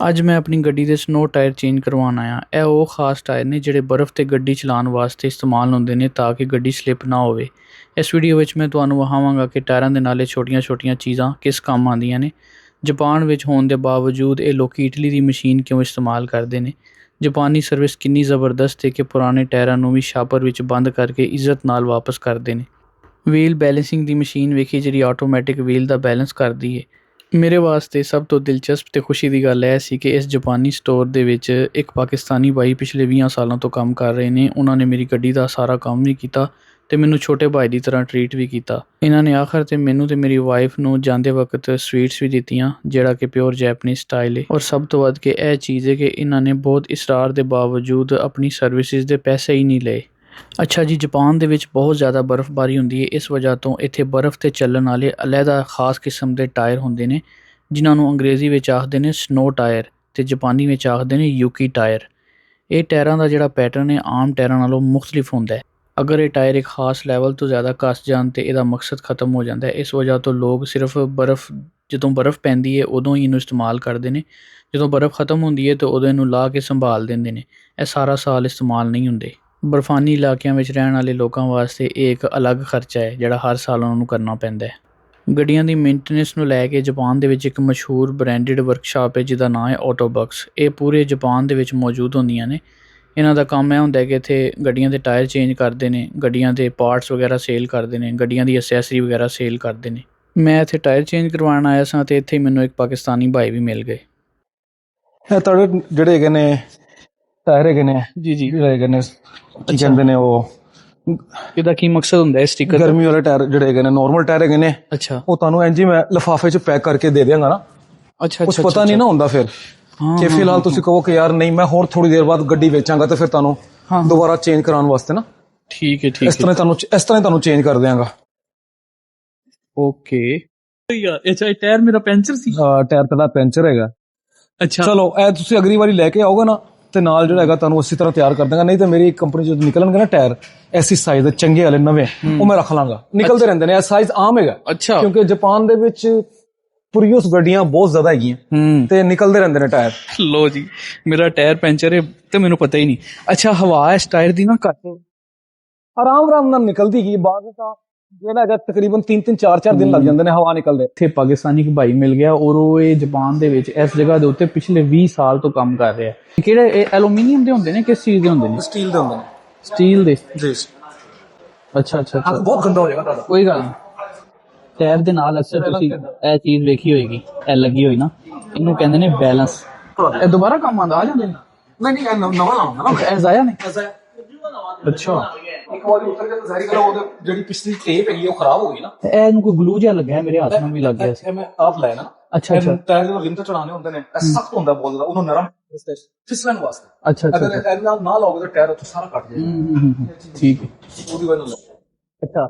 ਅੱਜ ਮੈਂ ਆਪਣੀ ਗੱਡੀ ਦੇ ਸਨੋ ਟਾਇਰ ਚੇਂਜ ਕਰਵਾਉਣ ਆਇਆ। ਇਹ ਉਹ ਖਾਸ ਟਾਇਰ ਨੇ ਜਿਹੜੇ ਬਰਫ਼ 'ਤੇ ਗੱਡੀ ਚਲਾਉਣ ਵਾਸਤੇ ਇਸਤੇਮਾਲ ਹੁੰਦੇ ਨੇ ਤਾਂ ਕਿ ਗੱਡੀ ਸਲਿੱਪ ਨਾ ਹੋਵੇ। ਇਸ ਵੀਡੀਓ ਵਿੱਚ ਮੈਂ ਤੁਹਾਨੂੰ ਵਿਖਾਵਾਂਗਾ ਕਿ ਟਾਇਰਾਂ ਦੇ ਨਾਲ ਇਹ ਛੋਟੀਆਂ-ਛੋਟੀਆਂ ਚੀਜ਼ਾਂ ਕਿਸ ਕੰਮ ਆਉਂਦੀਆਂ ਨੇ। ਜਾਪਾਨ ਵਿੱਚ ਹੋਣ ਦੇ ਬਾਵਜੂਦ ਇਹ ਲੋਕ ਇਟਲੀ ਦੀ ਮਸ਼ੀਨ ਕਿਉਂ ਇਸਤੇਮਾਲ ਕਰਦੇ ਨੇ। ਜਾਪਾਨੀ ਸਰਵਿਸ ਕਿੰਨੀ ਜ਼ਬਰਦਸਤ ਹੈ ਕਿ ਪੁਰਾਣੇ ਟਾਇਰਾਂ ਨੂੰ ਵੀ ਸ਼ਾਪਰ ਵਿੱਚ ਬੰਦ ਕਰਕੇ ਇੱਜ਼ਤ ਨਾਲ ਵਾਪਸ ਕਰਦੇ ਨੇ। ਵੀਲ ਬੈਲੈਂਸਿੰਗ ਦੀ ਮਸ਼ੀਨ ਵੇਖੀ ਜਿਹੜੀ ਆਟੋਮੈਟਿਕ ਵੀਲ ਦਾ ਬੈਲੈਂਸ ਕਰਦੀ ਹੈ। ਮੇਰੇ ਵਾਸਤੇ ਸਭ ਤੋਂ ਦਿਲਚਸਪ ਅਤੇ ਖੁਸ਼ੀ ਦੀ ਗੱਲ ਇਹ ਸੀ ਕਿ ਇਸ ਜਾਪਾਨੀ ਸਟੋਰ ਦੇ ਵਿੱਚ ਇੱਕ ਪਾਕਿਸਤਾਨੀ ਬਾਈ ਪਿਛਲੇ 20 ਸਾਲਾਂ ਤੋਂ ਕੰਮ ਕਰ ਰਹੇ ਨੇ। ਉਹਨਾਂ ਨੇ ਮੇਰੀ ਗੱਡੀ ਦਾ ਸਾਰਾ ਕੰਮ ਵੀ ਕੀਤਾ ਅਤੇ ਮੈਨੂੰ ਛੋਟੇ ਭਾਈ ਦੀ ਤਰ੍ਹਾਂ ਟਰੀਟ ਵੀ ਕੀਤਾ। ਇਹਨਾਂ ਨੇ ਆਖਰ 'ਤੇ ਮੈਨੂੰ ਅਤੇ ਮੇਰੀ ਵਾਈਫ ਨੂੰ ਜਾਂਦੇ ਵਕਤ ਸਵੀਟਸ ਵੀ ਦਿੱਤੀਆਂ ਜਿਹੜਾ ਕਿ ਪਿਓਰ ਜੈਪਨੀਜ਼ ਸਟਾਈਲ ਹੈ। ਔਰ ਸਭ ਤੋਂ ਵੱਧ ਕੇ ਇਹ ਚੀਜ਼ ਹੈ ਕਿ ਇਹਨਾਂ ਨੇ ਬਹੁਤ ਇਸਰਾਰ ਦੇ ਬਾਵਜੂਦ ਆਪਣੀ ਸਰਵਿਸਿਜ਼ ਦੇ ਪੈਸੇ ਹੀ ਨਹੀਂ ਲਏ। ਅੱਛਾ ਜੀ, ਜਾਪਾਨ ਦੇ ਵਿੱਚ ਬਹੁਤ ਜ਼ਿਆਦਾ ਬਰਫ਼ਬਾਰੀ ਹੁੰਦੀ ਹੈ। ਇਸ ਵਜ੍ਹਾ ਤੋਂ ਇੱਥੇ ਬਰਫ਼ 'ਤੇ ਚੱਲਣ ਵਾਲੇ ਅਲੱਗਾ ਖਾਸ ਕਿਸਮ ਦੇ ਟਾਇਰ ਹੁੰਦੇ ਨੇ ਜਿਨ੍ਹਾਂ ਨੂੰ ਅੰਗਰੇਜ਼ੀ ਵਿੱਚ ਆਖਦੇ ਨੇ ਸਨੋ ਟਾਇਰ ਅਤੇ ਜਾਪਾਨੀ ਵਿੱਚ ਆਖਦੇ ਨੇ ਯੂਕੀ ਟਾਇਰ। ਇਹ ਟਾਇਰਾਂ ਦਾ ਜਿਹੜਾ ਪੈਟਰਨ ਹੈ ਆਮ ਟਾਇਰਾਂ ਨਾਲੋਂ ਮੁਖਤਲਿਫ ਹੁੰਦਾ ਹੈ। ਅਗਰ ਇਹ ਟਾਇਰ ਇੱਕ ਖਾਸ ਲੈਵਲ ਤੋਂ ਜ਼ਿਆਦਾ ਘਸ ਜਾਣ ਤਾਂ ਇਹਦਾ ਮਕਸਦ ਖ਼ਤਮ ਹੋ ਜਾਂਦਾ ਹੈ। ਇਸ ਵਜ੍ਹਾ ਤੋਂ ਲੋਕ ਸਿਰਫ ਜਦੋਂ ਬਰਫ਼ ਪੈਂਦੀ ਹੈ ਉਦੋਂ ਹੀ ਇਹਨੂੰ ਇਸਤੇਮਾਲ ਕਰਦੇ ਨੇ। ਜਦੋਂ ਬਰਫ਼ ਖ਼ਤਮ ਹੁੰਦੀ ਹੈ ਤਾਂ ਉਦੋਂ ਇਹਨੂੰ ਲਾ ਕੇ ਸੰਭਾਲ ਦਿੰਦੇ ਨੇ। ਇਹ ਸਾਰਾ ਸਾਲ ਇਸਤੇਮਾਲ ਨਹੀਂ ਹੁੰਦੇ। ਬਰਫ਼ਾਨੀ ਇਲਾਕਿਆਂ ਵਿੱਚ ਰਹਿਣ ਵਾਲੇ ਲੋਕਾਂ ਵਾਸਤੇ ਇਹ ਇੱਕ ਅਲੱਗ ਖਰਚਾ ਹੈ ਜਿਹੜਾ ਹਰ ਸਾਲ ਉਹਨਾਂ ਨੂੰ ਕਰਨਾ ਪੈਂਦਾ ਹੈ। ਗੱਡੀਆਂ ਦੀ ਮੇਨਟੇਨੈਂਸ ਨੂੰ ਲੈ ਕੇ ਜਾਪਾਨ ਦੇ ਵਿੱਚ ਇੱਕ ਮਸ਼ਹੂਰ ਬ੍ਰਾਂਡਡ ਵਰਕਸ਼ਾਪ ਹੈ ਜਿਹਦਾ ਨਾਂ ਹੈ ਆਟੋਬਕਸ। ਇਹ ਪੂਰੇ ਜਾਪਾਨ ਦੇ ਵਿੱਚ ਮੌਜੂਦ ਹੁੰਦੀਆਂ ਨੇ। ਇਹਨਾਂ ਦਾ ਕੰਮ ਇਹ ਹੁੰਦਾ ਕਿ ਇੱਥੇ ਗੱਡੀਆਂ ਦੇ ਟਾਇਰ ਚੇਂਜ ਕਰਦੇ ਨੇ, ਗੱਡੀਆਂ ਦੇ ਪਾਰਟਸ ਵਗੈਰਾ ਸੇਲ ਕਰਦੇ ਨੇ, ਗੱਡੀਆਂ ਦੀ ਅਸੈਸਰੀ ਵਗੈਰਾ ਸੇਲ ਕਰਦੇ ਨੇ। ਮੈਂ ਇੱਥੇ ਟਾਇਰ ਚੇਂਜ ਕਰਵਾਉਣ ਆਇਆ ਸਾਂ ਅਤੇ ਇੱਥੇ ਮੈਨੂੰ ਇੱਕ ਪਾਕਿਸਤਾਨੀ ਭਾਈ ਵੀ ਮਿਲ ਗਏ। ਇਹ ਤੁਹਾਡੇ ਜਿਹੜੇ ਹੈਗੇ ਨੇ ਟਾਇਰ ਹੈਗੇ ਨੇ ਜੀ ਹੈਗੇ ਨੇ ਕੀ ਕਹਿੰਦੇ ਨੇ ਉਹ ਇਹਦਾ ਕੀ ਮਕਸਦ ਹੁੰਦਾ ਹੈ ਸਟicker? ਗਰਮੀ ਵਾਲੇ ਟਾਇਰ ਜਿਹੜੇ ਹੈਗੇ ਨੇ ਨਾਰਮਲ ਟਾਇਰ ਹੈਗੇ ਨੇ। ਅੱਛਾ, ਉਹ ਤੁਹਾਨੂੰ ਇੰਝ ਹੀ ਮੈਂ ਲਿਫਾਫੇ 'ਚ ਪੈਕ ਕਰਕੇ ਦੇ ਦਿਆਂਗਾ ਨਾ। ਅੱਛਾ ਕੁਛ ਪਤਾ ਨਹੀਂ ਨਾ ਹੁੰਦਾ ਫਿਰ ਕਿ ਫਿਲਹਾਲ ਤੁਸੀਂ ਕਹੋ ਕਿ ਯਾਰ ਨਹੀਂ ਮੈਂ ਹੋਰ ਥੋੜੀ ਦੇਰ ਬਾਅਦ ਗੱਡੀ ਵੇਚਾਂਗਾ ਤੇ ਫਿਰ ਤੁਹਾਨੂੰ ਦੁਬਾਰਾ ਚੇਂਜ ਕਰਾਉਣ ਵਾਸਤੇ ਨਾ ਠੀਕ ਹੈ ਇਸ ਤਰ੍ਹਾਂ ਤੁਹਾਨੂੰ ਚੇਂਜ ਕਰ ਦਿਆਂਗਾ। ਓਕੇ ਅੱਛਾ, ਇਹ ਟਾਇਰ ਮੇਰਾ ਪੈਂਚਰ ਸੀ। ਟਾਇਰ ਤੁਹਾਡਾ ਪੈਂਚਰ ਹੈਗਾ। ਅੱਛਾ ਚਲੋ ਇਹ ਤੁਸੀਂ ਅਗਲੀ ਵਾਰੀ ਲੈ ਕੇ ਆਓਗੇ ਨਾ ਤੇ ਨਾਲ ਜਿਹੜਾ ਹੈਗਾ ਤੁਹਾਨੂੰ ਉਸੇ ਤਰ੍ਹਾਂ ਤਿਆਰ ਕਰ ਦਾਂਗਾ। ਨਹੀਂ ਤਾਂ ਮੇਰੀ ਕੰਪਨੀ ਜਦੋਂ ਨਿਕਲਣਗੇ ਨਾ ਟਾਇਰ ਐਸੀ ਸਾਈਜ਼ ਦੇ ਚੰਗੇ ਵਾਲੇ ਨਵੇਂ ਉਹ ਮੈਂ ਰੱਖ ਲਾਂਗਾ। ਨਿਕਲਦੇ ਰਹਿੰਦੇ ਨੇ, ਇਹ ਸਾਈਜ਼ ਆਮ ਹੈਗਾ। ਅੱਛਾ, ਕਿਉਂਕਿ ਜਾਪਾਨ ਦੇ ਵਿੱਚ ਪ੍ਰੀਓਸ ਗੱਡੀਆਂ ਬਹੁਤ ਜ਼ਿਆਦਾ ਹੈਗੀਆਂ ਤੇ ਨਿਕਲਦੇ ਰਹਿੰਦੇ ਨੇ ਟਾਇਰ। ਲੋ ਜੀ, ਮੇਰਾ ਟਾਇਰ ਪੈਂਚਰ ਹੈ ਤੇ ਮੈਨੂੰ ਪਤਾ ਹੀ ਨਹੀਂ। ਅੱਛਾ, ਹਵਾ ਇਸ ਟਾਇਰ ਦੀ ਨਾ ਘੱਟ ਆਰਾਮ ਨਾਲ ਨਿਕਲਦੀ ਗਈ। ਬਾਅਦ ਤਾਂ ਜਿਹੜਾ ਹੈਗਾ ਤਕਰੀਬਨ 3-3 4-4 ਦਿਨ ਲੱਗ ਜਾਂਦੇ ਨੇ ਹਵਾ ਨਿਕਲਦੇ। ਇੱਥੇ ਪਾਕਿਸਤਾਨੀ ਇੱਕ ਭਾਈ ਮਿਲ ਗਿਆ ਔਰ ਉਹ ਇਹ ਜਾਪਾਨ ਦੇ ਵਿੱਚ ਇਸ ਜਗ੍ਹਾ ਦੇ ਉੱਤੇ ਪਿਛਲੇ 20 ਸਾਲ ਤੋਂ ਕੰਮ ਕਰ ਰਿਹਾ। ਕਿਹੜੇ ਇਹ ਐਲੂਮੀਨੀਅਮ ਦੇ ਹੁੰਦੇ ਨੇ, ਕਿਸ ਚੀਜ਼ ਦੇ ਹੁੰਦੇ ਨੇ? ਸਟੀਲ ਦੇ ਹੁੰਦੇ ਨੇ। ਸਟੀਲ ਦੇ? ਜੀ। ਅੱਛਾ, ਬਹੁਤ ਗੰਦਾ ਹੋ ਜਾਏਗਾ ਤੁਹਾਡਾ। ਕੋਈ ਗੱਲ ਨਹੀਂ। ਟਾਇਰ ਦੇ ਨਾਲ ਅਕਸਰ ਤੁਸੀਂ ਇਹ ਚੀਜ਼ ਵੇਖੀ ਹੋਏਗੀ, ਇਹ ਲੱਗੀ ਹੋਈ ਨਾ, ਇਹਨੂੰ ਕਹਿੰਦੇ ਨੇ ਬੈਲੈਂਸ। ਇਹ ਦੁਬਾਰਾ ਕੰਮ ਆਉਂਦਾ ਆ ਜਾਂਦੇ ਨੇ? ਨਹੀਂ ਨਵਾਂ ਲਾਉਂਦਾ ਨਾ। ਇਹ ਜ਼ਾਇਆ ਨਹੀਂ? ਅੱਛਾ, ਇੱਕ ਵਾਰੀ ਉੱਤਰ ਕੇ ਜ਼ਾਹਿਰ ਕਰੋ ਉਹਦੇ ਜਿਹੜੀ ਪਿਛਲੀ ਟੇਪ ਹੈਗੀ ਉਹ ਖਰਾਬ ਹੋ ਗਈ ਨਾ। ਇਹਨੂੰ ਕੋਈ ਗਲੂ ਜਿਹਾ ਲੱਗਿਆ ਮੇਰੇ ਹੱਥ ਨੂੰ ਵੀ ਲੱਗ ਗਿਆ ਸੀ। ਇਹ ਮੈਂ ਆਪ ਲਾਇਆ ਨਾ। ਅੱਛਾ ਟਾਇਰ ਜਦੋਂ ਰਿਮ ਤੇ ਚੜਾਉਣੇ ਹੁੰਦੇ ਨੇ ਇਹ ਸਖਤ ਹੁੰਦਾ ਬਹੁਤ ਜ਼ਿਆਦਾ, ਉਹਨੂੰ ਨਰਮ ਫਿਸਲਣ ਵਾਸਤੇ। ਅੱਛਾ ਅਗਰ ਇਹ ਨਾਲ ਨਾ ਲਾਓਗੇ ਤਾਂ ਟਾਇਰ ਉੱਥੋਂ ਸਾਰਾ ਕੱਟ ਜਾਏਗਾ। ਠੀਕ ਹੈ, ਉਹਦੀ ਵਜ੍ਹਾ ਨਾਲ। ਅੱਛਾ,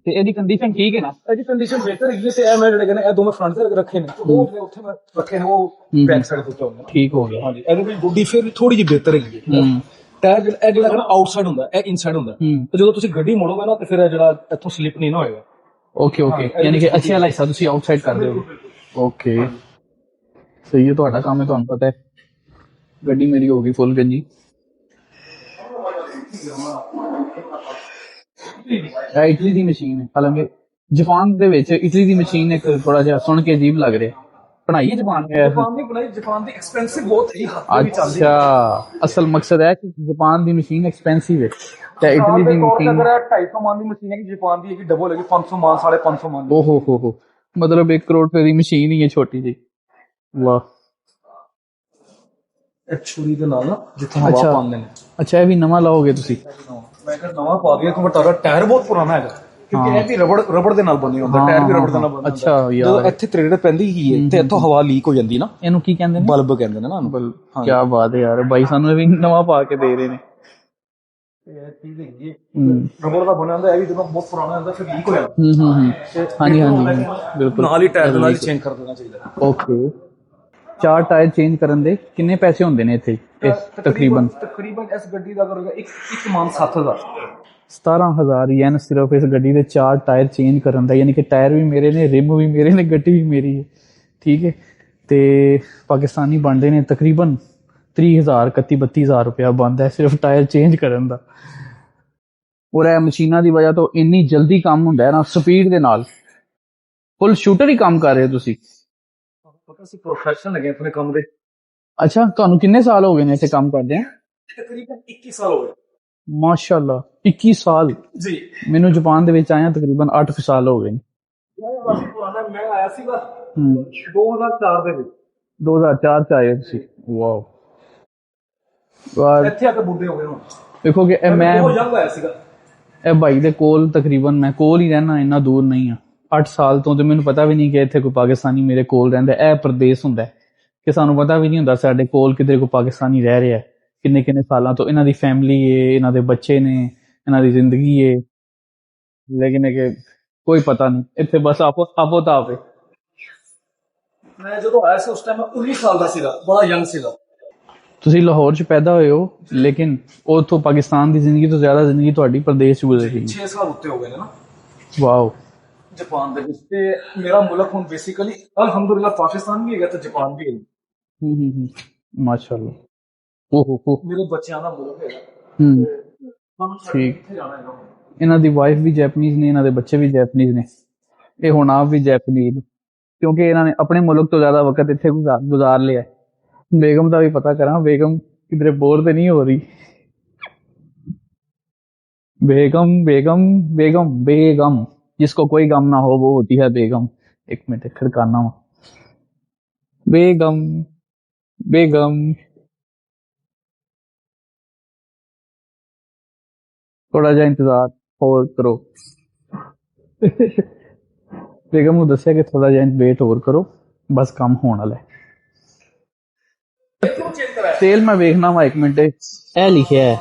ਤੇ ਇਹਦੀ ਕੰਡੀਸ਼ਨ ਠੀਕ ਹੈ ਨਾ? ਇਹਦੀ ਕੰਡੀਸ਼ਨ ਬਿਹਤਰ ਹੈਗੀ ਤੇ ਇਹ ਮੈਂ ਜਿਹੜੇ ਨੇ ਇਹ ਦੋਵੇਂ ਫਰੰਟ ਤੇ ਰੱਖੇ ਨੇ, ਉਹ ਉੱਥੇ ਮੈਂ ਰੱਖੇ ਨੇ, ਉਹ ਬੈਕ ਸਾਈਡ ਤੇ ਹੁੰਦੇ ਨੇ। ਠੀਕ ਹੋ ਗਿਆ। ਹਾਂਜੀ, ਇਹਦੀ ਵੀ ਗੁੱਡੀ ਫਿਰ ਥੋੜੀ ਜਿਹੀ ਬਿਹਤਰ ਹੈਗੀ ਹੈ। ਟਾਇਰ ਇਹ ਜਿਹੜਾ ਆਊਟਸਾਈਡ ਹੁੰਦਾ, ਇਹ ਇਨਸਾਈਡ ਹੁੰਦਾ। ਤੇ ਜਦੋਂ ਤੁਸੀਂ ਗੱਡੀ ਮੋੜੋਗੇ ਨਾ ਤੇ ਫਿਰ ਇਹ ਜਿਹੜਾ ਇੱਥੋਂ ਸਲਿਪ ਨਹੀਂ ਨਾ ਹੋਏਗਾ। ਓਕੇ ਯਾਨੀ ਕਿ ਅੱਛਾ ਵਾਲਾ ਹਿੱਸਾ ਤੁਸੀਂ ਆਊਟਸਾਈਡ ਕਰਦੇ ਹੋ। ਓਕੇ, ਸਹੀ ਹੈ, ਤੁਹਾਡਾ ਕੰਮ ਹੈ, ਤੁਹਾਨੂੰ ਪਤਾ ਹੈ। ਗੱਡੀ ਮੇਰੀ ਹੋ ਗਈ ਫੁੱਲ ਗੰਜੀ। ਇਹ ਇਟਲੀ ਦੀ ਮਸ਼ੀਨ ਹੈ। ਹਾਲਾਂਕਿ ਜਾਪਾਨ ਦੇ ਵਿੱਚ ਇਟਲੀ ਦੀ ਮਸ਼ੀਨ ਇੱਕ ਥੋੜਾ ਜਿਹਾ ਸੁਣ ਕੇ ਅਜੀਬ ਲੱਗ ਰਿਹਾ। ਬਣਾਈ ਹੈ ਜਾਪਾਨ ਨੇ? ਜਾਪਾਨ ਦੀ ਐਕਸਪੈਂਸਿਵ ਬਹੁਤ ਹੈ। ਅੱਛਾ, ਅਸਲ ਮਕਸਦ ਹੈ ਕਿ ਜਾਪਾਨ ਦੀ ਮਸ਼ੀਨ ਐਕਸਪੈਂਸਿਵ ਹੈ ਤੇ ਇਟਲੀ ਦੀ ਮਸ਼ੀਨ 250 ਮਾਨ ਦੀ ਮਸ਼ੀਨ ਹੈ, ਜਾਪਾਨ ਦੀ ਹੈਗੀ ਡਬਲ ਹੈਗੀ 500 ਮਾਨ 550 ਮਾਨ। ਓਹੋ ਮਤਲਬ 1 ਕਰੋੜ ਰੁਪਏ ਦੀ ਮਸ਼ੀਨ ਹੀ ਹੈ ਛੋਟੀ ਜੀ। ਵਾਹ, ਇਹ ਛੁਰੀ ਦੇ ਨਾਲ ਨਾ ਜਿੱਥੇ ਹਵਾ ਪਾਉਂਦੇ ਨੇ। ਅੱਛਾ, ਇਹ ਵੀ ਨਵਾਂ ਲਾਓਗੇ ਤੁਸੀਂ? ਮੈਂ ਕਿਹਾ ਨਵਾਂ ਪਾ ਦਿਆ ਕਿਉਂਕਿ ਤੁਹਾਡਾ ਟਾਇਰ ਬਹੁਤ ਪੁਰਾਣਾ ਹੈਗਾ। ਕਿਉਂਕਿ ਇਹ ਵੀ ਰਬੜ ਦੇ ਨਾਲ ਬਣਿਆ ਹੁੰਦਾ, ਟਾਇਰ ਵੀ ਰਬੜ ਦੇ ਨਾਲ ਬਣਿਆ ਹੁੰਦਾ। ਅੱਛਾ ਯਾਰ, ਜਦੋਂ ਇੱਥੇ ਤਰੇੜ ਪੈਂਦੀ ਹੀ ਹੈ ਤੇ ਇੱਥੋਂ ਹਵਾ ਲੀਕ ਹੋ ਜਾਂਦੀ ਨਾ। ਇਹਨੂੰ ਕੀ ਕਹਿੰਦੇ ਨੇ? ਬਲਬ ਕਹਿੰਦੇ ਨੇ ਨਾ। ਬਲਬ। ਕੀ ਬਾਤ ਹੈ ਯਾਰ, ਬਾਈ ਸਾਨੂੰ ਇਹ ਵੀ ਨਵਾਂ ਪਾ ਕੇ ਦੇ ਰਹੇ ਨੇ। ਇਹ ਚੀਜ਼ ਹੈਗੀ ਰਬੜ ਦਾ ਬਣਿਆ ਹੁੰਦਾ, ਇਹ ਵੀ ਜਦੋਂ ਬਹੁਤ ਪੁਰਾਣਾ ਹੁੰਦਾ ਫਿਰ ਲੀਕ ਹੋ ਜਾਂਦਾ। ਹਾਂਜੀ ਬਿਲਕੁਲ, ਨਾਲ ਹੀ ਟਾਇਰ ਦੇ ਨਾਲ ਚੇਂਜ ਕਰ ਦੇਣਾ ਚਾਹੀਦਾ। ਓਕੇ, 4 ਟਾਇਰ ਚੇਂਜ ਕਰਨ ਦੇ ਕਿੰਨੇ ਪੈਸੇ ਹੁੰਦੇ ਨੇ ਇੱਥੇ? ਤਕਰੀਬਨ ਇਸ ਗੱਡੀ ਦਾ ਕਰੋਗੇ ਇੱਕ ਮਾਨ 7000 17,000 ਯੈਨ ਸਿਰਫ ਇਸ ਗੱਡੀ ਦੇ 4 ਟਾਇਰ ਚੇਂਜ ਕਰਨ ਦਾ। ਯਾਨੀ ਕਿ ਟਾਇਰ ਵੀ ਮੇਰੇ ਨੇ, ਰਿਮ ਵੀ ਮੇਰੇ ਨੇ, ਗੱਡੀ ਵੀ ਮੇਰੀ ਹੈ। ਠੀਕ ਹੈ, ਤੇ ਪਾਕਿਸਤਾਨੀ ਬਣਦੇ ਨੇ ਤਕਰੀਬਨ 30,000 31-32,000 ਰੁਪਇਆ ਬਣਦਾ ਹੈ ਸਿਰਫ ਟਾਇਰ ਚੇਂਜ ਕਰਨ ਦਾ। ਔਰ ਇਹ ਮਸ਼ੀਨਾਂ ਦੀ ਵਜ੍ਹਾ ਤੋਂ ਇੰਨੀ ਜਲਦੀ ਕੰਮ ਹੁੰਦਾ ਹੈ ਨਾ, ਸਪੀਡ ਦੇ ਨਾਲ। ਫੁੱਲ ਸ਼ੂਟਰ ਹੀ ਕੰਮ ਕਰ ਰਹੇ ਹੋ ਤੁਸੀਂ? ਪਤਾ ਸੀ ਪ੍ਰੋਫੈਸ਼ਨਲ ਹੈਗੇ ਆਪਣੇ ਕੰਮ ਦੇ। ਅੱਛਾ, ਤੁਹਾਨੂੰ ਕਿੰਨੇ ਸਾਲ ਹੋ ਗਏ ਨੇ ਇੱਥੇ ਕੰਮ ਕਰਦੇ ਆ? ਤਕਰੀਬਨ 21 ਸਾਲ ਹੋ ਗਏ। ਮਾਸ਼ਾਅੱਲਾ 21 ਸਾਲ। ਜੀ ਮੈਨੂੰ ਜਾਪਾਨ ਦੇ ਵਿੱਚ ਆਇਆ ਤਕਰੀਬਨ 8 ਸਾਲ ਹੋ ਗਏ ਨੇ। ਮੈਂ ਆਇਆ ਸੀਗਾ 2004 ਦੇ ਵਿੱਚ। 2004 ਚ ਆਏ ਤੁਸੀਂ? ਵਾਓ ਵਾਹ। ਇੱਥੇ ਆ ਕੇ ਬੁੱਢੇ ਹੋ ਗਏ ਹੁਣ। ਦੇਖੋ ਕਿ ਮੈਂ ਬਹੁਤ ਯੰਗ ਆਇਆ ਸੀਗਾ। ਇਹ ਭਾਈ ਦੇ ਕੋਲ ਤਕਰੀਬਨ ਮੈਂ ਕੋਲ ਹੀ ਰਹਿਣਾ, ਇੰਨਾ ਦੂਰ ਨਹੀਂ ਆ। 8 ਸਾਲ ਤੋਂ ਤੇ ਮੈਨੂੰ ਪਤਾ ਵੀ ਨਹੀਂ ਕਿ ਇੱਥੇ ਕੋਈ ਪਾਕਿਸਤਾਨੀ ਮੇਰੇ ਕੋਲ ਰਹਿੰਦਾ। ਇਹ ਪ੍ਰਦੇਸ਼ ਹੁੰਦਾ ਕਿ ਸਾਨੂੰ ਪਤਾ ਵੀ ਨਹੀਂ ਹੁੰਦਾ ਸਾਡੇ ਕੋਲ ਕਿਧਰੇ ਕੋਈ ਪਾਕਿਸਤਾਨੀ ਰਹਿ ਰਿਹਾ ਕਿੰਨੇ ਕਿੰਨੇ ਸਾਲਾਂ ਤੋਂ। ਇਹਨਾਂ ਦੀ ਫੈਮਿਲੀ ਏ, ਇਹਨਾਂ ਦੇ ਬੱਚੇ ਨੇ, ਇਹਨਾਂ ਦੀ ਜ਼ਿੰਦਗੀ ਏ, ਲੇਕਿਨ ਕਿ ਕੋਈ ਪਤਾ ਨਹੀਂ ਇੱਥੇ ਬਸ ਆਪੋ ਤਾਪ ਹੈ। ਮੈਂ ਜਦੋਂ ਆਇਆ ਸੀ ਉਸ ਟਾਈਮ ਮੈਂ 19 ਸਾਲ ਦਾ ਸੀਗਾ, ਬੜਾ ਯੰਗ ਸੀਗਾ। ਤੁਸੀਂ ਲਾਹੌਰ 'ਚ ਪੈਦਾ ਹੋਏ ਹੋ, ਲੇਕਿਨ ਉੱਥੋਂ ਪਾਕਿਸਤਾਨ ਦੀ ਜ਼ਿੰਦਗੀ ਤੋਂ ਜ਼ਿਆਦਾ ਜ਼ਿੰਦਗੀ ਤੁਹਾਡੀ ਪ੍ਰਦੇਸ਼ 'ਚ ਗੁਜ਼ਰੀ। 6 ਸਾਲ ਉੱਤੇ ਹੋ ਗਏ ਨੇ ਨਾ ਵਾਓ। ਜਾਪਾਨ ਦੇ ਵਿੱਚ। ਤੇ ਮੇਰਾ ਮੁਲਕ ਹੁਣ ਬੇਸਿਕਲੀ ਅਲਹਮਦੁਲਿਲਾ ਪਾਕਿਸਤਾਨ ਵੀ ਹੈਗਾ ਤੇ ਜਾਪਾਨ ਵੀ ਹੈ। ਮਾਸ਼ਾਅੱਲਾ। ਓਹੋ ਮੇਰੇ ਬੱਚਿਆਂ ਦਾ ਮੁਲਕ ਹੈਗਾ। ਠੀਕ। ਇਹਨਾਂ ਦੀ ਵਾਈਫ ਵੀ ਜੈਪਨੀਜ਼ ਨੇ, ਇਹਨਾਂ ਦੇ ਬੱਚੇ ਵੀ ਜੈਪਨੀਜ਼ ਨੇ, ਇਹ ਹੁਣ ਆਪ ਵੀ ਜੈਪਨੀਜ਼, ਕਿਉਂਕਿ ਇਹਨਾਂ ਨੇ ਆਪਣੇ ਮੁਲਕ ਤੋਂ ਜ਼ਿਆਦਾ ਵਕਤ ਇੱਥੇ ਗੁਜ਼ਾਰ ਲਿਆ। बेगम का भी पता करा, बेगम किधरे बोर तो नहीं हो रही? बेगम बेगम बेगम बेगम, जिसको कोई गम ना हो वो होती है बेगम। एक मिनट खड़काना वहां। बेगम बेगम, थोड़ा जा इंतजार और करो। बेगम को दसिया कि थोड़ा जा वेट और करो, बस काम होने वाला है। तेल मैं वेखना वा एक मिनट, ए लिखिया है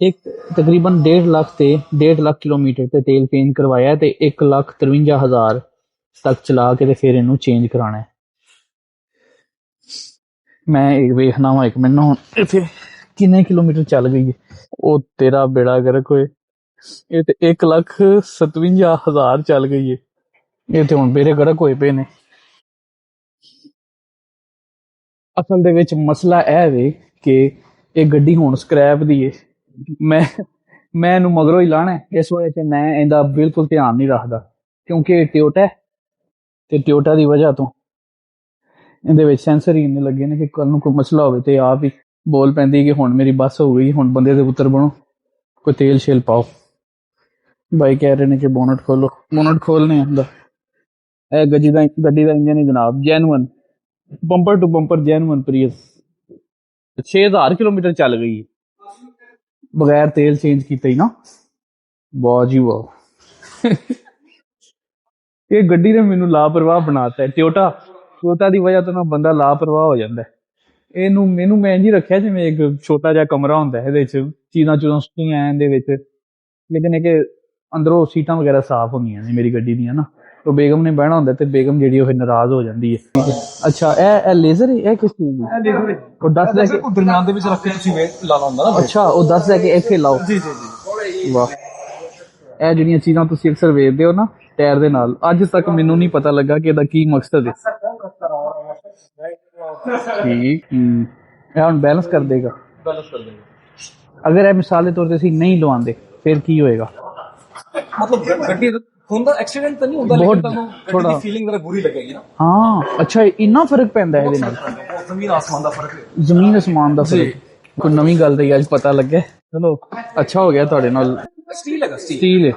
एक तकरीबन 1.5 लाख ते 1.5 लाख किलोमीटर ते तेल चेंज करवाया ते 1,53,000 तक चला के ते फिर इनू चेंज कराना है। मैं एक वेखना वा एक मिनट हुण इत्थे किन्ने किलोमीटर चल गई है। ओ तेरा बेड़ा गर्क होए, ये ते 1,57,000 चल गई है। ये ते हुण बेड़े गर्क होए पे ने। असल दे विच मसला यह वे कि ये गड्डी हुण स्क्रैप दी है। मैं इनू मगरों ही लाना है, इस वजह से मैं इहदा बिल्कुल ध्यान नहीं रखदा, क्योंकि टोयोटा है ते टोयोटा दी वजह तो इहदे विच सेंसर ही इन्ने लगे ने कि कल नूं कोई मसला होवे ते आप ही बोल पैंदी कि हुण मेरी बस हो गई, हुण बंदे दे पुत्तर बनो, कोई तेल शेल पाओ। भाई कह रहे ने कि बोनट खोलो, बोनट खोलने आंदा। ए गड्डी दा इंजन ही जनाब genuine, bumper to bumper genuine Prius. 6,000 kilometre चल गई बगैर तेल चेंज किए ही ना। वाह जी वाह। ये गड्डी ने मैनू लापरवाह बनाता है। टोयोटा की वजह तो ना बंदा लापरवाह हो जाता है। इनू मैनू मैं इंज रखिया जिवें एक छोटा जिहा कमरा हुंदा है, इहदे च चीज़ां चूज़ां सुट्टियां इहदे विच, लेकिन एक अंदरों सीटां वगैरह साफ होंदियां ने मेरी गड्डी दियां ना, तो बेगम ने बहना होंदा ते बेगम जेहड़ी ओह नाराज हो जाती है। अच्छा ए लेजर है, ए किस चीज़ दी? ए लेजर है। ओ दस दे के दरमियान दे विच रख के तुसीं वेट लाना हुंदा ना। अच्छा ओ दस दे के इत्थे लाओ। जी जी जी। वाह। ए जेहड़ियां चीज़ां तुसीं अक्सर वेखदे हो ना टायर दे नाल, अज तक मैनू नहीं पता लगा कि इहदा की मकसद है। ठीक। ए हुण बैलेंस कर देगा। बैलेंस कर देगा। अगर ए मिसाल दे तौर ते असीं नहीं लवांदे फिर की होएगा? मतलब गड्डी ਹੁੰਦਾ एक्सीडेंट तो नहीं ਹੁੰਦਾ, लेकिन ਤੁਹਾਨੂੰ ਗੱਡੀ ਦੀ ਫੀਲਿੰਗ ਜ਼ਰਾ ਬੁਰੀ ਲੱਗੇਗੀ ਨਾ। ਹਾਂ ਅੱਛਾ, ਇੰਨਾ ਫਰਕ ਪੈਂਦਾ ਇਹਦੇ ਨਾਲ? ਜ਼ਮੀਨ ਆਸਮਾਨ ਦਾ ਫਰਕ ਹੈ। ਜ਼ਮੀਨ ਆਸਮਾਨ ਦਾ ਫਰਕ। ਕੋਈ ਨਵੀਂ ਗੱਲ ਦਾ ਅੱਜ ਪਤਾ ਲੱਗਿਆ। ਚਲੋ ਅੱਛਾ ਹੋ ਗਿਆ ਤੁਹਾਡੇ ਨਾਲ। ਸਟੀਲ ਹੈਗਾ, ਸਟੀਲ ਹੈ।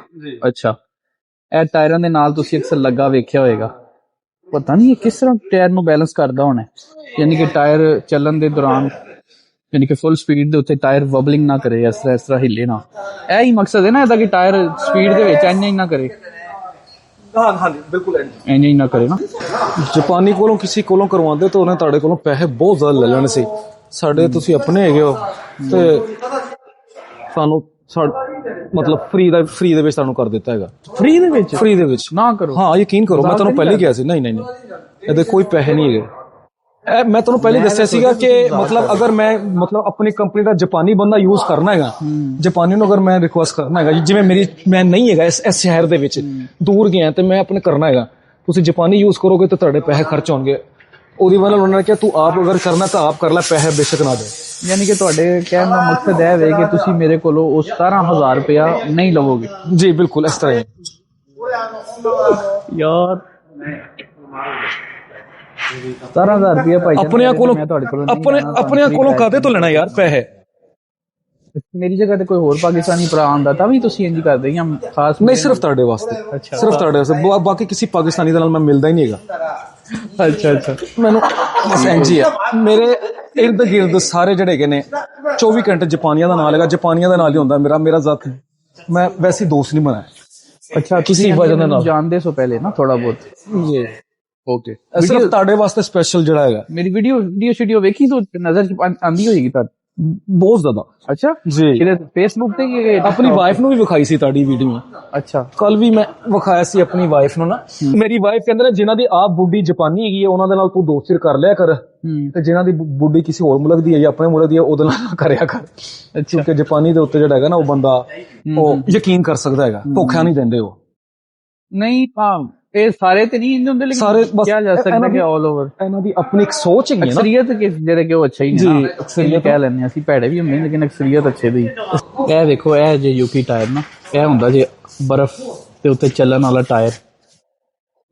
ਅੱਛਾ, ਇਹ ਟਾਇਰਾਂ ਦੇ ਨਾਲ ਤੁਸੀਂ ਅਕਸਰ ਲੱਗਾ ਵੇਖਿਆ ਹੋਏਗਾ। ਪਤਾ ਨਹੀਂ ਇਹ ਕਿਸ ਤਰ੍ਹਾਂ ਟਾਇਰ ਨੂੰ ਬੈਲੈਂਸ ਕਰਦਾ ਹੋਣਾ, ਯਾਨੀ ਕਿ ਟਾਇਰ ਚੱਲਣ ਦੇ ਦੌਰਾਨ यानी कि फुल स्पीड ਦੇ ਉੱਤੇ ਟਾਇਰ ਵਬਲਿੰਗ ਨਾ ਕਰੇ, ਇਸ ਤਰ੍ਹਾਂ ਹਿੱਲੇ ਨਾ। ਇਹ ਹੀ ਮਕਸਦ ਹੈ ਨਾ ਇਹਦਾ ਕਿ ਟਾਇਰ ਸਪੀਡ ਦੇ ਵਿੱਚ ਇੰਨਾ ਹੀ ਨਾ ਕਰੇ। हाँ जी बिल्कुल ਇੰਨਾ ਹੀ ਨਾ ਕਰੇ ਨਾ। ਜਾਪਾਨੀ ਕੋਲੋਂ ਕਿਸੇ ਕੋਲੋਂ ਕਰਵਾਉਂਦੇ ਤਾਂ ਉਹਨੇ ਤੁਹਾਡੇ ਕੋਲੋਂ ਪੈਸੇ ਬਹੁਤ ਜ਼ਿਆਦਾ ਲੈ ਲੈਣੇ ਸੀ। ਸਾਡੇ ਤੁਸੀਂ ਆਪਣੇ ਹੈਗੇ ਹੋ ਤੇ ਸਾਨੂੰ मतलब फ्री ਦੇ ਵਿੱਚ ਤੁਹਾਨੂੰ ਕਰ ਦਿੱਤਾ ਹੈਗਾ। फ्री ਦੇ ਵਿੱਚ ਨਾ ਕਰੋ। ਹਾਂ ਯਕੀਨ ਕਰੋ, ਮੈਂ ਤੁਹਾਨੂੰ ਪਹਿਲੇ ਕਿਹਾ ਸੀ। ਨਹੀਂ ਇਹਦੇ ਕੋਈ ਪੈਸੇ ਨਹੀਂ ਹੈਗੇ। मैं ਤੁਹਾਨੂੰ ਪਹਿਲੇ ਦੱਸਿਆ ਸੀਗਾ ਕਿ मतलब अगर मैं मतलब अपनी कंपनी ਦਾ ਜਾਪਾਨੀ ਬੰਦਾ ਯੂਜ਼ ਕਰਨਾ ਹੈਗਾ, ਜਾਪਾਨੀ ਨੂੰ ਅਗਰ ਮੈਂ ਰਿਕੁਐਸਟ ਕਰਨਾ ਹੈਗਾ, ਜਿਵੇਂ ਮੈਂ ਨਹੀਂ ਹੈਗਾ ਇਸ ਸ਼ਹਿਰ ਦੇ ਵਿੱਚ, ਦੂਰ ਗਿਆ ਤੇ ਮੈਂ ਆਪਣੇ ਕਰਨਾ ਹੈਗਾ, ਤੁਸੀਂ ਜਾਪਾਨੀ ਯੂਜ਼ ਕਰੋਗੇ ਤਾਂ ਤੁਹਾਡੇ ਪੈਸੇ ਖਰਚ ਹੋਣਗੇ ਉਹਦੀ ਵਜ੍ਹਾ ਨਾਲ ਉਹਨਾਂ ਨੇ ਕਿਹਾ ਤੂੰ ਆਪ ਅਗਰ ਕਰਨਾ ਤਾਂ ਆਪ ਕਰ ਲੈ, ਪੈਸੇ ਬੇਸ਼ੱਕ ਨਾ ਦੇ। ਯਾਨੀ ਕਿ ਤੁਹਾਡੇ ਕਹਿਣ ਦਾ ਮਕਸਦ ਇਹ ਵੇ ਕਿ ਤੁਸੀਂ ਮੇਰੇ ਕੋਲੋਂ ਉਹ 17,000 ਰੁਪਇਆ ਨਹੀਂ ਲਵੋਗੇ। ਜੀ ਬਿਲਕੁਲ ਇਸ ਤਰ੍ਹਾਂ ਹੀ ਯਾਰ 17,000 ਰੁਪਇਆ ਭਾਈ ਆਪਣੇ ਕੋਲੋਂ ਕਾਹਦੇ ਤੋਂ ਲੈਣਾ ਯਾਰ ਪੈਸੇ? ਮੇਰੀ ਜਗ੍ਹਾ ਤੇ ਕੋਈ ਹੋਰ ਪਾਕਿਸਤਾਨੀ ਭਰਾ ਆਉਂਦਾ ਤਾਂ ਵੀ ਤੁਸੀਂ ਇੰਜ ਕਰਦੇ ਜਾਂ ਖਾਸ? ਨਹੀਂ, ਸਿਰਫ ਤੁਹਾਡੇ ਵਾਸਤੇ, ਸਿਰਫ ਤੁਹਾਡੇ ਵਾਸਤੇ, ਬਾਕੀ ਕਿਸੇ ਪਾਕਿਸਤਾਨੀ ਦੇ ਨਾਲ ਮੈਂ ਮਿਲਦਾ ਹੀ ਨਹੀਂ ਹੈਗਾ। ਅੱਛਾ ਮੈਨੂੰ ਬਸ ਇੰਜ ਹੀ ਆ। ਮੇਰੇ ਇਰਦ ਗਿਰਦ ਸਾਰੇ ਜਿਹੜੇ ਹੈਗੇ ਨੇ 24 ਘੰਟੇ ਜਾਪਾਨੀਆਂ ਦਾ ਨਾਲ ਹੈਗਾ, ਜਾਪਾਨੀਆਂ ਦਾ ਨਾਲ ਹੀ ਹੁੰਦਾ ਮੇਰਾ ਜ਼ਾਤ। ਮੈਂ ਵੈਸੇ ਦੋਸਤ ਨਹੀਂ ਬਣਾਇਆ। ਅੱਛਾ, ਕਿਸੇ ਵਜ੍ਹਾ ਨਾਲ ਜਾਣਦੇ ਸੋ ਪਹਿਲੇ ਨਾ ਥੋੜਾ ਬਹੁਤ। ਜੀ ਓਕੇ, ਸਿਰਫ ਤੁਹਾਡੇ ਵਾਸਤੇ ਸਪੈਸ਼ਲ ਜਿਹੜਾ ਹੈਗਾ। ਮੇਰੀ ਵੀਡੀਓ ਵੇਖੀ ਤਾਂ ਨਜ਼ਰ ਚ ਆਂਦੀ ਹੋਏਗੀ ਤਾਂ ਬਹੁਤ ਜ਼ਿਆਦਾ। ਅੱਛਾ ਜੀ, ਕਿਹਦੇ ਫੇਸਬੁੱਕ ਤੇ ਕਿ ਆਪਣੀ ਵਾਈਫ ਨੂੰ ਵੀ ਵਿਖਾਈ ਸੀ ਤੁਹਾਡੀ ਵੀਡੀਓ। ਅੱਛਾ, ਕੱਲ ਵੀ ਮੈਂ ਵਿਖਾਇਆ ਸੀ ਆਪਣੀ ਵਾਈਫ ਨੂੰ ਨਾ। ਮੇਰੀ ਵਾਈਫ ਕਹਿੰਦੇ ਨੇ ਜਿਨ੍ਹਾਂ ਦੀ ਆਪ ਬੁੱਢੀ ਜਾਪਾਨੀ ਹੈਗੀ ਹੈ ਉਹਨਾਂ ਦੇ ਨਾਲ ਤੂੰ ਦੋਸਤੀ ਕਰ ਲਿਆ ਕਰ, ਤੇ ਜਿਨ੍ਹਾਂ ਦੀ ਬੁੱਢੀ ਕਿਸੇ ਹੋਰ ਮੁਲਕ ਦੀ ਹੈ ਜਾਂ ਆਪਣੇ ਮੁਲਕ ਦੀ ਹੈ ਉਹਦੇ ਨਾਲ ਕਰਿਆ ਕਰ। ਕਿਉਂਕਿ ਜਾਪਾਨੀ ਦੇ ਉੱਤੇ ਜਿਹੜਾ ਹੈਗਾ ਨਾ ਉਹ ਬੰਦਾ ਉਹ ਯਕੀਨ ਕਰ ਸਕਦਾ ਹੈਗਾ, ਧੋਖਾ ਨਹੀਂ ਦਿੰਦੇ ਉਹ। ਨਹੀਂ ਇਹ ਸਾਰੇ ਤੇ ਨਹੀਂ ਹੁੰਦੇ, ਲੇਕਿਨ ਸਾਰੇ ਬਸ ਕਿਹਾ ਜਾ ਸਕਦਾ ਕਿ ਆਲ ਓਵਰ ਇਹਨਾਂ ਦੀ ਆਪਣੀ ਇੱਕ ਸੋਚ ਹੈਗੀ ਹੈ ਨਾ। ਅਕਸਰੀਅਤ ਕਿ ਜਿਹੜੇ ਕਿ ਉਹ ਅੱਛਾ ਹੀ ਨਹੀਂ ਨਾ, ਅਕਸਰੀਅਤ ਕਹਿ ਲੈਂਦੇ ਅਸੀਂ, ਭੈੜੇ ਵੀ ਹੁੰਦੇ ਲੇਕਿਨ ਅਕਸਰੀਅਤ ਅੱਛੇ ਦੀ। ਇਹ ਦੇਖੋ, ਇਹ ਜੇ ਯੂਕੀ ਟਾਇਰ ਨਾ, ਇਹ ਹੁੰਦਾ ਜੇ ਬਰਫ਼ ਦੇ ਉੱਤੇ ਚੱਲਣ ਵਾਲਾ ਟਾਇਰ।